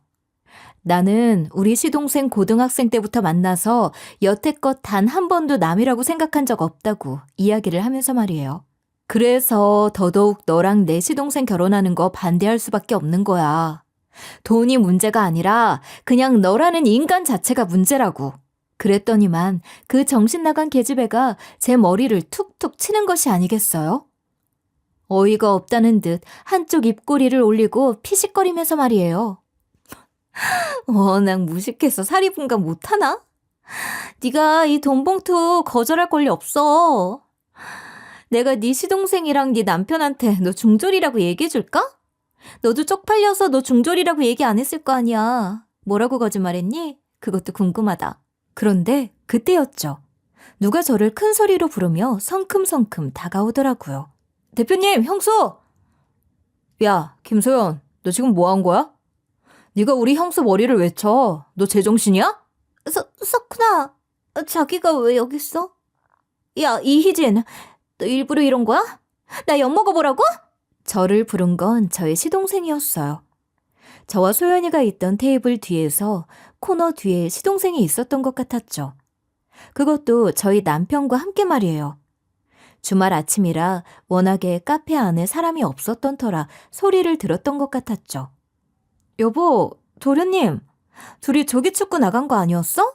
나는 우리 시동생 고등학생 때부터 만나서 여태껏 단 한 번도 남이라고 생각한 적 없다고 이야기를 하면서 말이에요. 그래서 더더욱 너랑 내 시동생 결혼하는 거 반대할 수밖에 없는 거야. 돈이 문제가 아니라 그냥 너라는 인간 자체가 문제라고. 그랬더니만 그 정신 나간 계집애가 제 머리를 툭툭 치는 것이 아니겠어요? 어이가 없다는 듯 한쪽 입꼬리를 올리고 피식거리면서 말이에요. 워낙 무식해서 사리분간 못하나? 네가 이 돈봉투 거절할 권리 없어. 내가 네 시동생이랑 네 남편한테 너 중졸이라고 얘기해줄까? 너도 쪽팔려서 너 중졸이라고 얘기 안 했을 거 아니야. 뭐라고 거짓말했니? 그것도 궁금하다. 그런데 그때였죠. 누가 저를 큰 소리로 부르며 성큼성큼 다가오더라고요. 대표님, 형수! 야, 김소연, 너 지금 뭐 한 거야? 네가 우리 형수 머리를 왜 쳐? 너 제정신이야? 석훈아, 자기가 왜 여기 있어? 야, 이희진, 너 일부러 이런 거야? 나 엿먹어보라고? 저를 부른 건 저의 시동생이었어요. 저와 소연이가 있던 테이블 뒤에서 코너 뒤에 시동생이 있었던 것 같았죠. 그것도 저희 남편과 함께 말이에요. 주말 아침이라 워낙에 카페 안에 사람이 없었던 터라 소리를 들었던 것 같았죠. 여보, 도련님, 둘이 조기축구 나간 거 아니었어?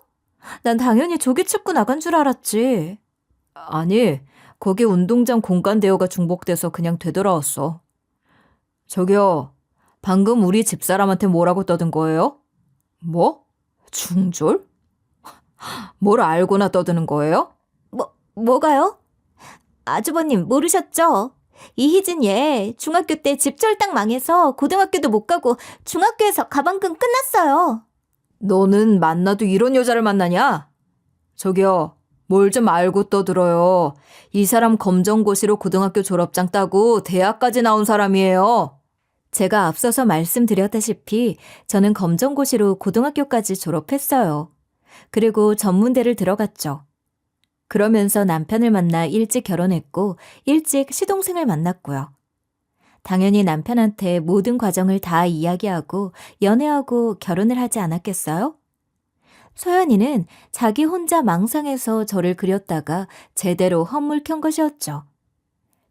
난 당연히 조기축구 나간 줄 알았지. 아니, 거기 운동장 공간 대여가 중복돼서 그냥 되돌아왔어. 저기요, 방금 우리 집사람한테 뭐라고 떠든 거예요? 뭐? 중졸? 뭘 알고나 떠드는 거예요? 뭐가요? 아주버님 모르셨죠? 이희진 얘 중학교 때 집 쫄딱 망해서 고등학교도 못 가고 중학교에서 가방끈 끝났어요. 너는 만나도 이런 여자를 만나냐? 저기요, 뭘 좀 알고 떠들어요. 이 사람 검정고시로 고등학교 졸업장 따고 대학까지 나온 사람이에요. 제가 앞서서 말씀드렸다시피 저는 검정고시로 고등학교까지 졸업했어요. 그리고 전문대를 들어갔죠. 그러면서 남편을 만나 일찍 결혼했고 일찍 시동생을 만났고요. 당연히 남편한테 모든 과정을 다 이야기하고 연애하고 결혼을 하지 않았겠어요? 소연이는 자기 혼자 망상해서 저를 그렸다가 제대로 헛물 켠 것이었죠.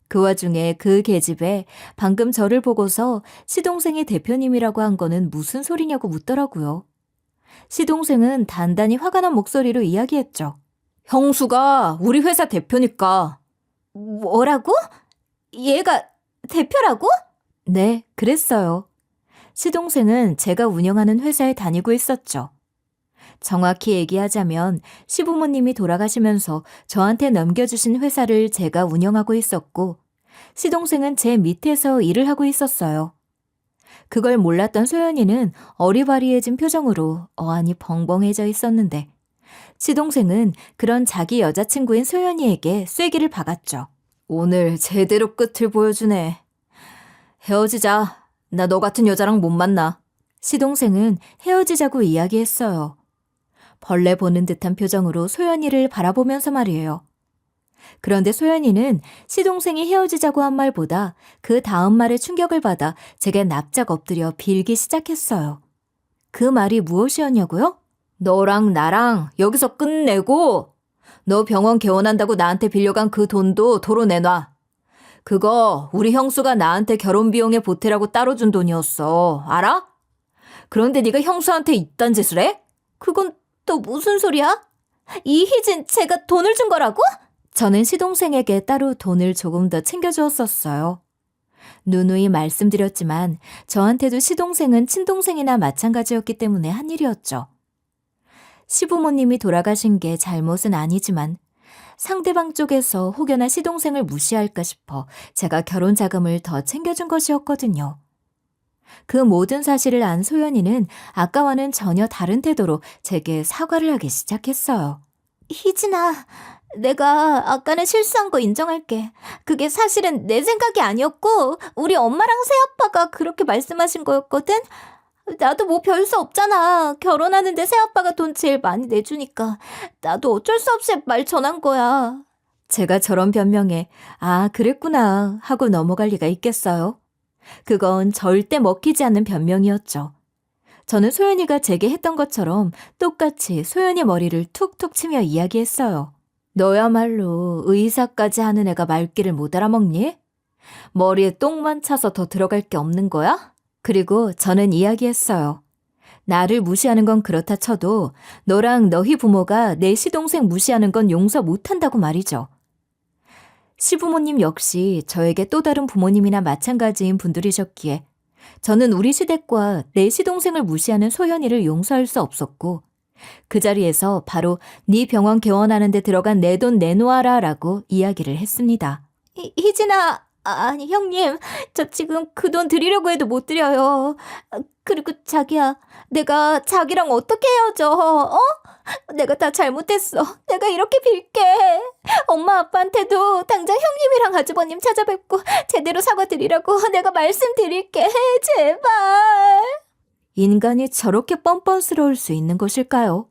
그 와중에 그 계집에 방금 저를 보고서 시동생이 대표님이라고 한 거는 무슨 소리냐고 묻더라고요. 시동생은 단단히 화가 난 목소리로 이야기했죠. 형수가 우리 회사 대표니까. 뭐라고? 얘가 대표라고? 네, 그랬어요. 시동생은 제가 운영하는 회사에 다니고 있었죠. 정확히 얘기하자면 시부모님이 돌아가시면서 저한테 넘겨주신 회사를 제가 운영하고 있었고 시동생은 제 밑에서 일을 하고 있었어요. 그걸 몰랐던 소연이는 어리바리해진 표정으로 어안이 벙벙해져 있었는데 시동생은 그런 자기 여자친구인 소연이에게 쐐기를 박았죠. 오늘 제대로 끝을 보여주네. 헤어지자. 나 너 같은 여자랑 못 만나. 시동생은 헤어지자고 이야기했어요. 벌레 보는 듯한 표정으로 소연이를 바라보면서 말이에요. 그런데 소연이는 시동생이 헤어지자고 한 말보다 그 다음 말에 충격을 받아 제게 납작 엎드려 빌기 시작했어요. 그 말이 무엇이었냐고요? 너랑 나랑 여기서 끝내고 너 병원 개원한다고 나한테 빌려간 그 돈도 도로 내놔. 그거 우리 형수가 나한테 결혼 비용에 보태라고 따로 준 돈이었어. 알아? 그런데 네가 형수한테 이딴 짓을 해? 그건 또 무슨 소리야? 이희진 제가 돈을 준 거라고? 저는 시동생에게 따로 돈을 조금 더 챙겨주었었어요. 누누이 말씀드렸지만 저한테도 시동생은 친동생이나 마찬가지였기 때문에 한 일이었죠. 시부모님이 돌아가신 게 잘못은 아니지만 상대방 쪽에서 혹여나 시동생을 무시할까 싶어 제가 결혼 자금을 더 챙겨준 것이었거든요. 그 모든 사실을 안 소연이는 아까와는 전혀 다른 태도로 제게 사과를 하기 시작했어요. 희진아, 내가 아까는 실수한 거 인정할게. 그게 사실은 내 생각이 아니었고 우리 엄마랑 새아빠가 그렇게 말씀하신 거였거든. 나도 뭐 별 수 없잖아. 결혼하는데 새아빠가 돈 제일 많이 내주니까 나도 어쩔 수 없이 말 전한 거야. 제가 저런 변명에 아 그랬구나 하고 넘어갈 리가 있겠어요? 그건 절대 먹히지 않는 변명이었죠. 저는 소연이가 제게 했던 것처럼 똑같이 소연이 머리를 툭툭 치며 이야기했어요. 너야말로 의사까지 하는 애가 말귀를 못 알아먹니? 머리에 똥만 차서 더 들어갈 게 없는 거야? 그리고 저는 이야기했어요. 나를 무시하는 건 그렇다 쳐도 너랑 너희 부모가 내 시동생 무시하는 건 용서 못한다고 말이죠. 시부모님 역시 저에게 또 다른 부모님이나 마찬가지인 분들이셨기에 저는 우리 시댁과 내 시동생을 무시하는 소연이를 용서할 수 없었고 그 자리에서 바로 네 병원 개원하는 데 들어간 내 돈 내놓아라 라고 이야기를 했습니다. 희진아, 아니 형님, 저 지금 그 돈 드리려고 해도 못 드려요. 그리고 자기야, 내가 자기랑 어떻게 헤어져? 어? 내가 다 잘못했어. 내가 이렇게 빌게. 엄마 아빠한테도 당장 형님이랑 아주버님 찾아뵙고 제대로 사과드리라고 내가 말씀드릴게. 제발. 인간이 저렇게 뻔뻔스러울 수 있는 것일까요?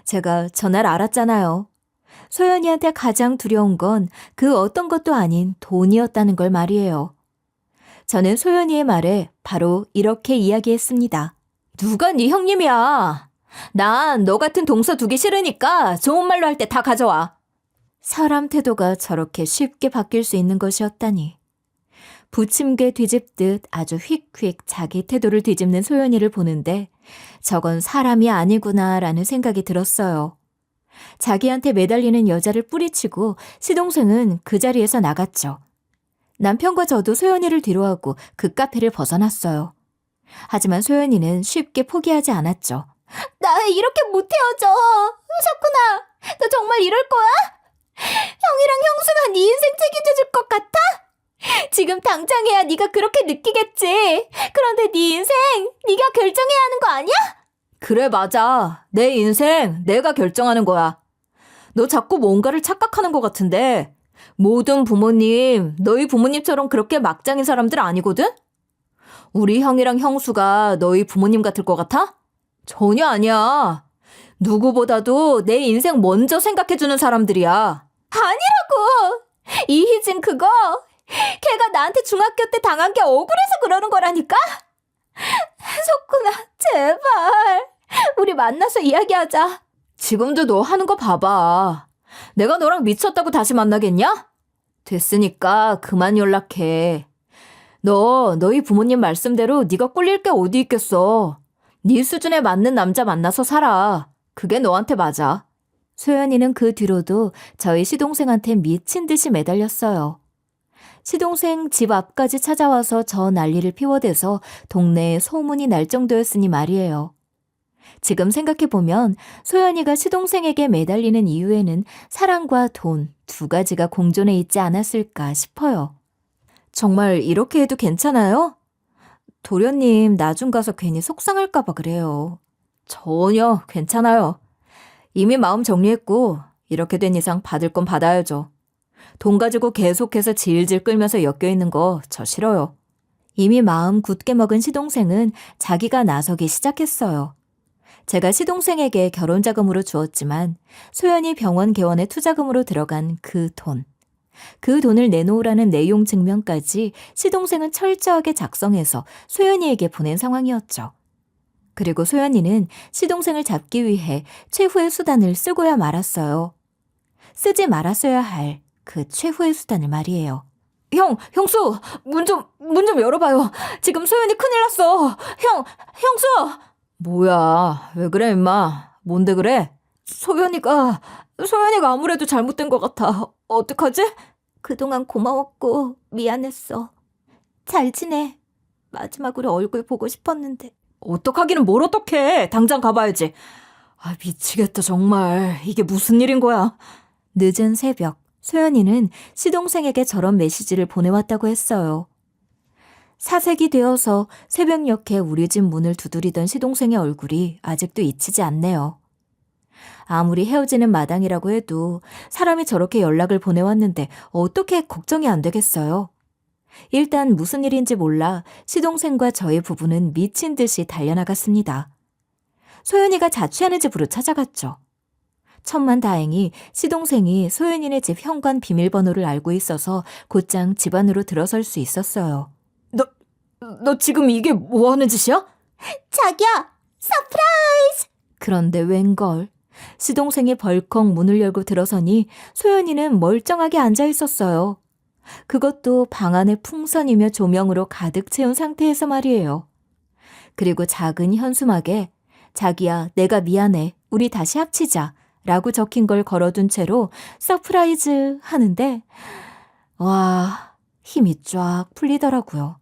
제가 전날 알았잖아요. 소연이한테 가장 두려운 건 그 어떤 것도 아닌 돈이었다는 걸 말이에요. 저는 소연이의 말에 바로 이렇게 이야기했습니다. 누가 네 형님이야? 난 너 같은 동서 두기 싫으니까 좋은 말로 할 때 다 가져와. 사람 태도가 저렇게 쉽게 바뀔 수 있는 것이었다니. 부침개 뒤집듯 아주 휙휙 자기 태도를 뒤집는 소연이를 보는데 저건 사람이 아니구나라는 생각이 들었어요. 자기한테 매달리는 여자를 뿌리치고 시동생은 그 자리에서 나갔죠. 남편과 저도 소연이를 뒤로하고 그 카페를 벗어났어요. 하지만 소연이는 쉽게 포기하지 않았죠. 나 이렇게 못 헤어져. 석훈아, 너 정말 이럴 거야? 형이랑 형수가 네 인생 책임져줄 것 같아? 지금 당장해야 네가 그렇게 느끼겠지. 그런데 네 인생 네가 결정해야 하는 거 아니야? 그래 맞아. 내 인생 내가 결정하는 거야. 너 자꾸 뭔가를 착각하는 것 같은데 모든 부모님, 너희 부모님처럼 그렇게 막장인 사람들 아니거든? 우리 형이랑 형수가 너희 부모님 같을 것 같아? 전혀 아니야. 누구보다도 내 인생 먼저 생각해주는 사람들이야. 아니라고! 이희진 그거 걔가 나한테 중학교 때 당한 게 억울해서 그러는 거라니까? 석훈아, 제발. 우리 만나서 이야기하자. 지금도 너 하는 거 봐봐. 내가 너랑 미쳤다고 다시 만나겠냐? 됐으니까 그만 연락해. 너희 부모님 말씀대로 네가 꿀릴 게 어디 있겠어. 네 수준에 맞는 남자 만나서 살아. 그게 너한테 맞아. 소연이는 그 뒤로도 저희 시동생한테 미친 듯이 매달렸어요. 시동생 집 앞까지 찾아와서 저 난리를 피워대서 동네에 소문이 날 정도였으니 말이에요. 지금 생각해보면 소연이가 시동생에게 매달리는 이유에는 사랑과 돈 두 가지가 공존해 있지 않았을까 싶어요. 정말 이렇게 해도 괜찮아요? 도련님 나중 가서 괜히 속상할까봐 그래요. 전혀 괜찮아요. 이미 마음 정리했고 이렇게 된 이상 받을 건 받아야죠. 돈 가지고 계속해서 질질 끌면서 엮여있는 거 저 싫어요. 이미 마음 굳게 먹은 시동생은 자기가 나서기 시작했어요. 제가 시동생에게 결혼자금으로 주었지만 소연이 병원 개원에 투자금으로 들어간 그 돈. 그 돈을 내놓으라는 내용 증명까지 시동생은 철저하게 작성해서 소연이에게 보낸 상황이었죠. 그리고 소연이는 시동생을 잡기 위해 최후의 수단을 쓰고야 말았어요. 쓰지 말았어야 할 그 최후의 수단을 말이에요. 형수! 문 좀 열어봐요. 지금 소연이 큰일 났어. 형수! 뭐야, 왜 그래, 임마. 뭔데 그래? 소연이가 아무래도 잘못된 것 같아. 어떡하지? 그동안 고마웠고 미안했어. 잘 지내. 마지막으로 얼굴 보고 싶었는데. 어떡하기는 뭘 어떡해. 당장 가봐야지. 아, 미치겠다, 정말. 이게 무슨 일인 거야. 늦은 새벽, 소연이는 시동생에게 저런 메시지를 보내왔다고 했어요. 사색이 되어서 새벽녘에 우리 집 문을 두드리던 시동생의 얼굴이 아직도 잊히지 않네요. 아무리 헤어지는 마당이라고 해도 사람이 저렇게 연락을 보내왔는데 어떻게 걱정이 안 되겠어요? 일단 무슨 일인지 몰라 시동생과 저의 부부는 미친 듯이 달려나갔습니다. 소연이가 자취하는 집으로 찾아갔죠. 천만다행히 시동생이 소연이네 집 현관 비밀번호를 알고 있어서 곧장 집 안으로 들어설 수 있었어요. 너 지금 이게 뭐 하는 짓이야? 자기야, 서프라이즈! 그런데 웬걸. 시동생이 벌컥 문을 열고 들어서니 소연이는 멀쩡하게 앉아 있었어요. 그것도 방 안에 풍선이며 조명으로 가득 채운 상태에서 말이에요. 그리고 작은 현수막에 자기야, 내가 미안해. 우리 다시 합치자. 라고 적힌 걸 걸어둔 채로 서프라이즈 하는데 와, 힘이 쫙 풀리더라고요.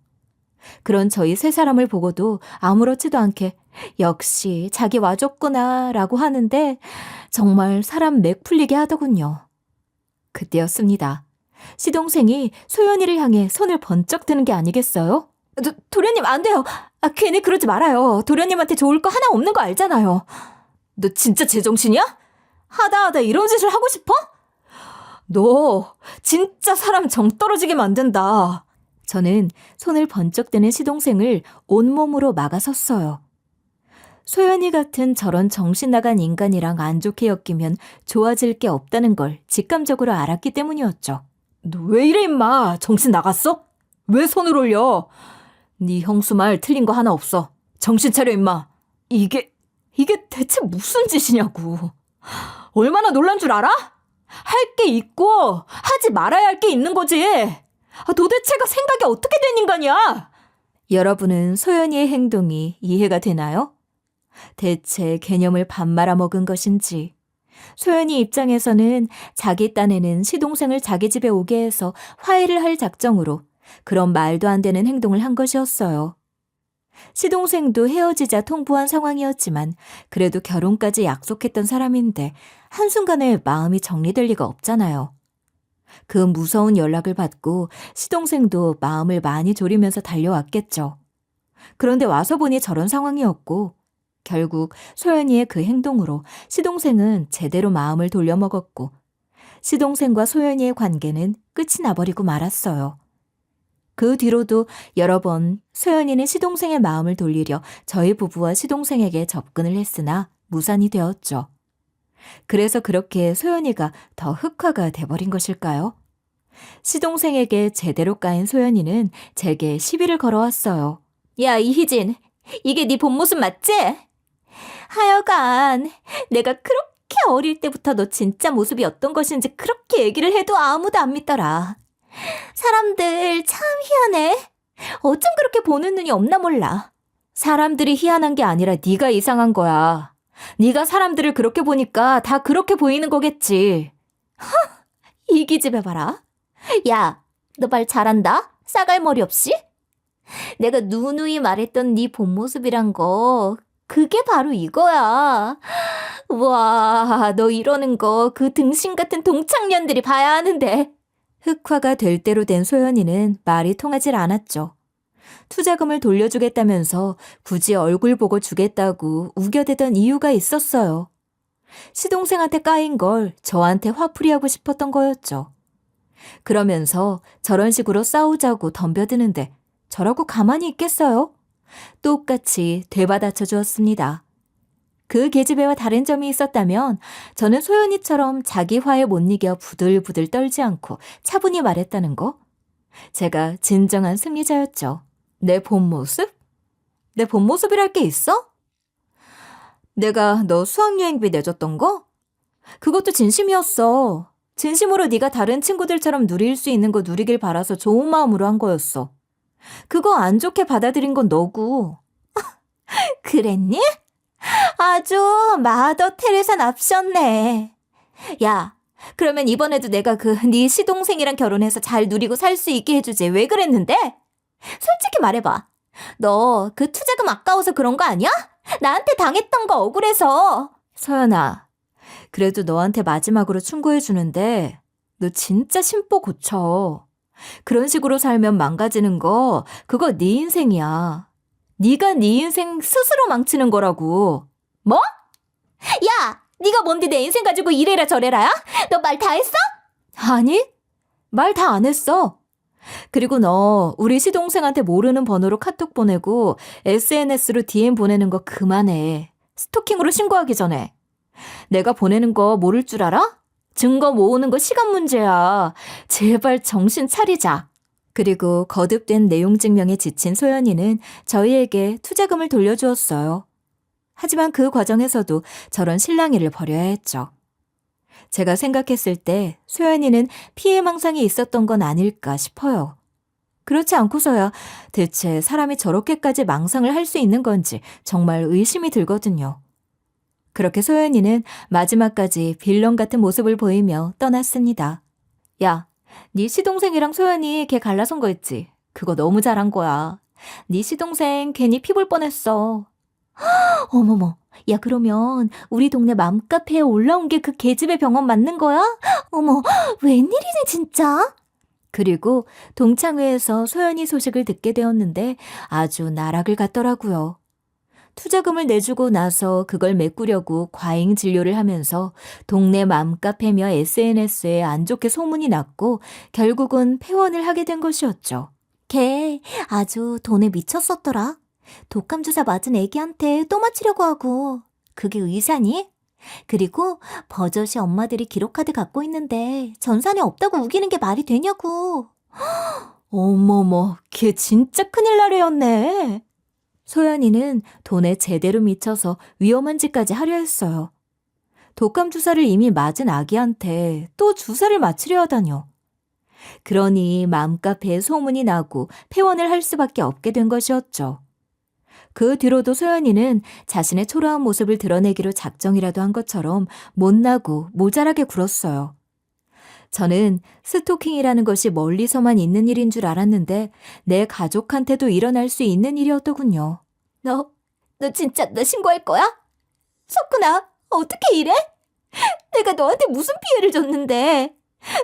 그런 저희 세 사람을 보고도 아무렇지도 않게 역시 자기 와줬구나 라고 하는데 정말 사람 맥 풀리게 하더군요. 그때였습니다. 시동생이 소연이를 향해 손을 번쩍 드는 게 아니겠어요? 도련님 안 돼요. 괜히 그러지 말아요. 도련님한테 좋을 거 하나 없는 거 알잖아요. 너 진짜 제정신이야? 하다 이런 짓을 하고 싶어? 너 진짜 사람 정 떨어지게 만든다. 저는 손을 번쩍 드는 시동생을 온몸으로 막아섰어요. 소연이 같은 저런 정신 나간 인간이랑 안 좋게 엮이면 좋아질 게 없다는 걸 직감적으로 알았기 때문이었죠. 너 왜 이래 임마? 정신 나갔어? 왜 손을 올려? 네 형수 말 틀린 거 하나 없어. 정신 차려 임마. 이게 대체 무슨 짓이냐고. 얼마나 놀란 줄 알아? 할 게 있고 하지 말아야 할 게 있는 거지. 도대체가 생각이 어떻게 된 인간이야? 여러분은 소연이의 행동이 이해가 되나요? 대체 개념을 밥 말아먹은 것인지 소연이 입장에서는 자기 딴에는 시동생을 자기 집에 오게 해서 화해를 할 작정으로 그런 말도 안 되는 행동을 한 것이었어요. 시동생도 헤어지자 통보한 상황이었지만 그래도 결혼까지 약속했던 사람인데 한순간에 마음이 정리될 리가 없잖아요. 그 무서운 연락을 받고 시동생도 마음을 많이 졸이면서 달려왔겠죠. 그런데 와서 보니 저런 상황이었고 결국 소연이의 그 행동으로 시동생은 제대로 마음을 돌려먹었고 시동생과 소연이의 관계는 끝이 나버리고 말았어요. 그 뒤로도 여러 번 소연이는 시동생의 마음을 돌리려 저희 부부와 시동생에게 접근을 했으나 무산이 되었죠. 그래서 그렇게 소연이가 더 흑화가 돼버린 것일까요? 시동생에게 제대로 까인 소연이는 제게 시비를 걸어왔어요. 야, 이희진, 이게 네 본 모습 맞지? 하여간 내가 그렇게 어릴 때부터 너 진짜 모습이 어떤 것인지 그렇게 얘기를 해도 아무도 안 믿더라. 사람들 참 희한해. 어쩜 그렇게 보는 눈이 없나 몰라. 사람들이 희한한 게 아니라 네가 이상한 거야. 네가 사람들을 그렇게 보니까 다 그렇게 보이는 거겠지. 이 기집애 봐라. 야, 너 말 잘한다? 싸갈머리 없이? 내가 누누이 말했던 네 본 모습이란 거 그게 바로 이거야. 와, 너 이러는 거 그 등신 같은 동창년들이 봐야 하는데. 흑화가 될 대로 된 소연이는 말이 통하질 않았죠. 투자금을 돌려주겠다면서 굳이 얼굴 보고 주겠다고 우겨대던 이유가 있었어요. 시동생한테 까인 걸 저한테 화풀이하고 싶었던 거였죠. 그러면서 저런 식으로 싸우자고 덤벼드는데 저라고 가만히 있겠어요? 똑같이 되받아쳐 주었습니다. 그 계집애와 다른 점이 있었다면 저는 소연이처럼 자기 화에 못 이겨 부들부들 떨지 않고 차분히 말했다는 거. 제가 진정한 승리자였죠. 내 본 모습? 내 본 모습이랄 게 있어? 내가 너 수학여행비 내줬던 거? 그것도 진심이었어. 진심으로 네가 다른 친구들처럼 누릴 수 있는 거 누리길 바라서 좋은 마음으로 한 거였어. 그거 안 좋게 받아들인 건 너고. 그랬니? 아주 마더 테레사 납셨네. 야, 그러면 이번에도 내가 네 시동생이랑 결혼해서 잘 누리고 살 수 있게 해주지. 왜 그랬는데? 솔직히 말해봐. 너 그 투자금 아까워서 그런 거 아니야? 나한테 당했던 거 억울해서. 서연아, 그래도 너한테 마지막으로 충고해주는데 너 진짜 심보 고쳐. 그런 식으로 살면 망가지는 거 그거 네 인생이야. 네가 네 인생 스스로 망치는 거라고. 뭐? 야! 네가 뭔데 내 인생 가지고 이래라 저래라야? 너 말 다 했어? 아니, 말 다 안 했어. 그리고 너 우리 시동생한테 모르는 번호로 카톡 보내고 SNS로 DM 보내는 거 그만해. 스토킹으로 신고하기 전에. 내가 보내는 거 모를 줄 알아? 증거 모으는 거 시간 문제야. 제발 정신 차리자. 그리고 거듭된 내용 증명에 지친 소연이는 저희에게 투자금을 돌려주었어요. 하지만 그 과정에서도 저런 실랑이를 벌여야 했죠. 제가 생각했을 때 소연이는 피해망상이 있었던 건 아닐까 싶어요. 그렇지 않고서야 대체 사람이 저렇게까지 망상을 할 수 있는 건지 정말 의심이 들거든요. 그렇게 소연이는 마지막까지 빌런 같은 모습을 보이며 떠났습니다. 야, 네 시동생이랑 소연이 걔 갈라선 거 있지? 그거 너무 잘한 거야. 네 시동생 괜히 피 볼 뻔했어. 어머머, 야 그러면 우리 동네 맘카페에 올라온 게 그 계집애 병원 맞는 거야? 어머, 웬일이니 진짜? 그리고 동창회에서 소연이 소식을 듣게 되었는데 아주 나락을 갔더라고요. 투자금을 내주고 나서 그걸 메꾸려고 과잉 진료를 하면서 동네 맘카페며 SNS에 안 좋게 소문이 났고 결국은 폐원을 하게 된 것이었죠. 걔 아주 돈에 미쳤었더라. 독감 주사 맞은 애기한테 또 맞히려고 하고. 그게 의사니? 그리고 버젓이 엄마들이 기록카드 갖고 있는데 전산에 없다고 우기는 게 말이 되냐고. 어머머, 걔 진짜 큰일 날 애였네. 소연이는 돈에 제대로 미쳐서 위험한 짓까지 하려 했어요. 독감 주사를 이미 맞은 아기한테 또 주사를 맞히려 하다뇨. 그러니 맘카페에 소문이 나고 폐원을 할 수밖에 없게 된 것이었죠. 그 뒤로도 소연이는 자신의 초라한 모습을 드러내기로 작정이라도 한 것처럼 못나고 모자라게 굴었어요. 저는 스토킹이라는 것이 멀리서만 있는 일인 줄 알았는데 내 가족한테도 일어날 수 있는 일이었더군요. 너 진짜 나 신고할 거야? 석훈아, 어떻게 이래? 내가 너한테 무슨 피해를 줬는데?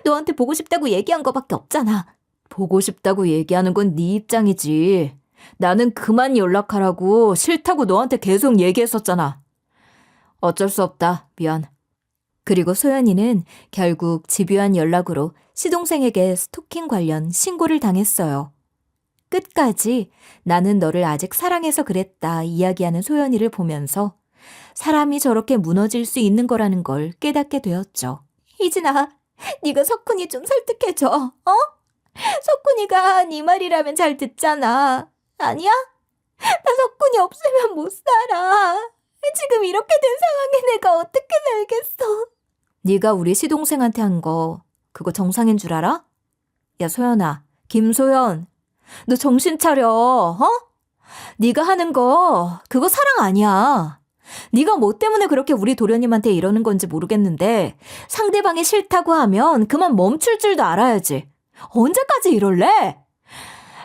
너한테 보고 싶다고 얘기한 거밖에 없잖아. 보고 싶다고 얘기하는 건 네 입장이지. 나는 그만 연락하라고 싫다고 너한테 계속 얘기했었잖아. 어쩔 수 없다. 미안. 그리고 소연이는 결국 집요한 연락으로 시동생에게 스토킹 관련 신고를 당했어요. 끝까지 나는 너를 아직 사랑해서 그랬다 이야기하는 소연이를 보면서 사람이 저렇게 무너질 수 있는 거라는 걸 깨닫게 되었죠. 희진아, 네가 석훈이 좀 설득해줘. 어? 석훈이가 네 말이라면 잘 듣잖아. 아니야? 나 석훈이 없으면 못 살아. 지금 이렇게 된 상황에 내가 어떻게 살겠어? 네가 우리 시동생한테 한 거 그거 정상인 줄 알아? 야 소연아, 김소연, 너 정신 차려. 어? 네가 하는 거 그거 사랑 아니야. 네가 뭐 때문에 그렇게 우리 도련님한테 이러는 건지 모르겠는데 상대방이 싫다고 하면 그만 멈출 줄도 알아야지. 언제까지 이럴래?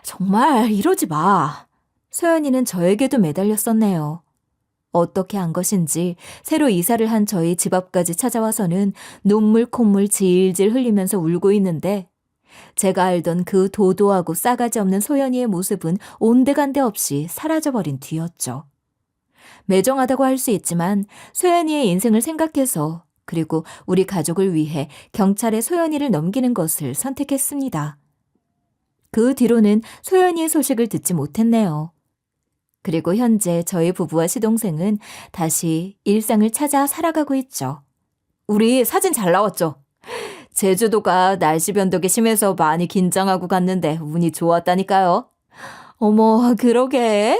정말 이러지 마. 소연이는 저에게도 매달렸었네요. 어떻게 한 것인지 새로 이사를 한 저희 집 앞까지 찾아와서는 눈물 콧물 질질 흘리면서 울고 있는데 제가 알던 그 도도하고 싸가지 없는 소연이의 모습은 온데간데 없이 사라져버린 뒤였죠. 매정하다고 할 수 있지만 소연이의 인생을 생각해서 그리고 우리 가족을 위해 경찰에 소연이를 넘기는 것을 선택했습니다. 그 뒤로는 소연이의 소식을 듣지 못했네요. 그리고 현재 저희 부부와 시동생은 다시 일상을 찾아 살아가고 있죠. 우리 사진 잘 나왔죠? 제주도가 날씨 변덕이 심해서 많이 긴장하고 갔는데 운이 좋았다니까요. 어머, 그러게.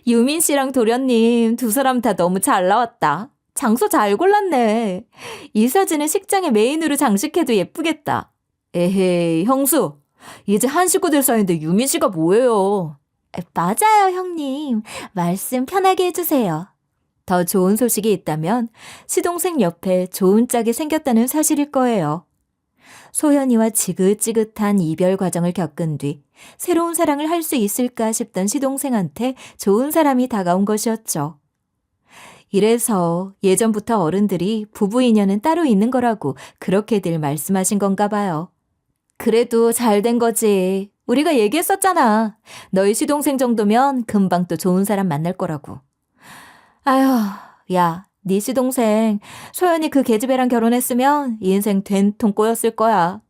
유민 씨랑 도련님 두 사람 다 너무 잘 나왔다. 장소 잘 골랐네. 이 사진은 식장에 메인으로 장식해도 예쁘겠다. 에헤이, 형수. 이제 한 식구들 사이인데 유민 씨가 뭐예요? 맞아요, 형님. 말씀 편하게 해주세요. 더 좋은 소식이 있다면 시동생 옆에 좋은 짝이 생겼다는 사실일 거예요. 소연이와 지긋지긋한 이별 과정을 겪은 뒤 새로운 사랑을 할 수 있을까 싶던 시동생한테 좋은 사람이 다가온 것이었죠. 이래서 예전부터 어른들이 부부 인연은 따로 있는 거라고 그렇게들 말씀하신 건가 봐요. 그래도 잘 된 거지. 우리가 얘기했었잖아. 너희 시동생 정도면 금방 또 좋은 사람 만날 거라고. 아휴, 야, 네 시동생 소연이 그 계집애랑 결혼했으면 인생 된통 꼬였을 거야.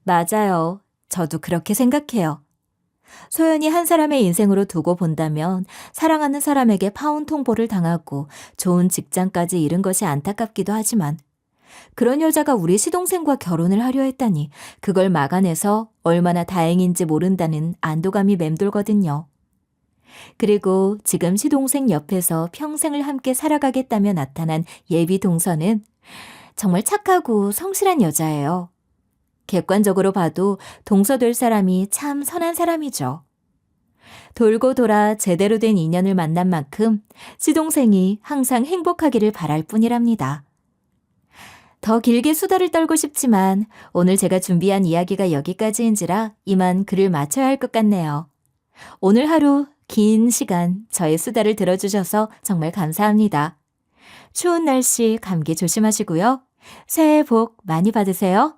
맞아요. 저도 그렇게 생각해요. 소연이 한 사람의 인생으로 두고 본다면 사랑하는 사람에게 파혼 통보를 당하고 좋은 직장까지 잃은 것이 안타깝기도 하지만 그런 여자가 우리 시동생과 결혼을 하려 했다니 그걸 막아내서 얼마나 다행인지 모른다는 안도감이 맴돌거든요. 그리고 지금 시동생 옆에서 평생을 함께 살아가겠다며 나타난 예비 동서는 정말 착하고 성실한 여자예요. 객관적으로 봐도 동서될 사람이 참 선한 사람이죠. 돌고 돌아 제대로 된 인연을 만난 만큼 시동생이 항상 행복하기를 바랄 뿐이랍니다. 더 길게 수다를 떨고 싶지만 오늘 제가 준비한 이야기가 여기까지인지라 이만 글을 마쳐야 할 것 같네요. 오늘 하루 긴 시간 저의 수다를 들어주셔서 정말 감사합니다. 추운 날씨 감기 조심하시고요. 새해 복 많이 받으세요.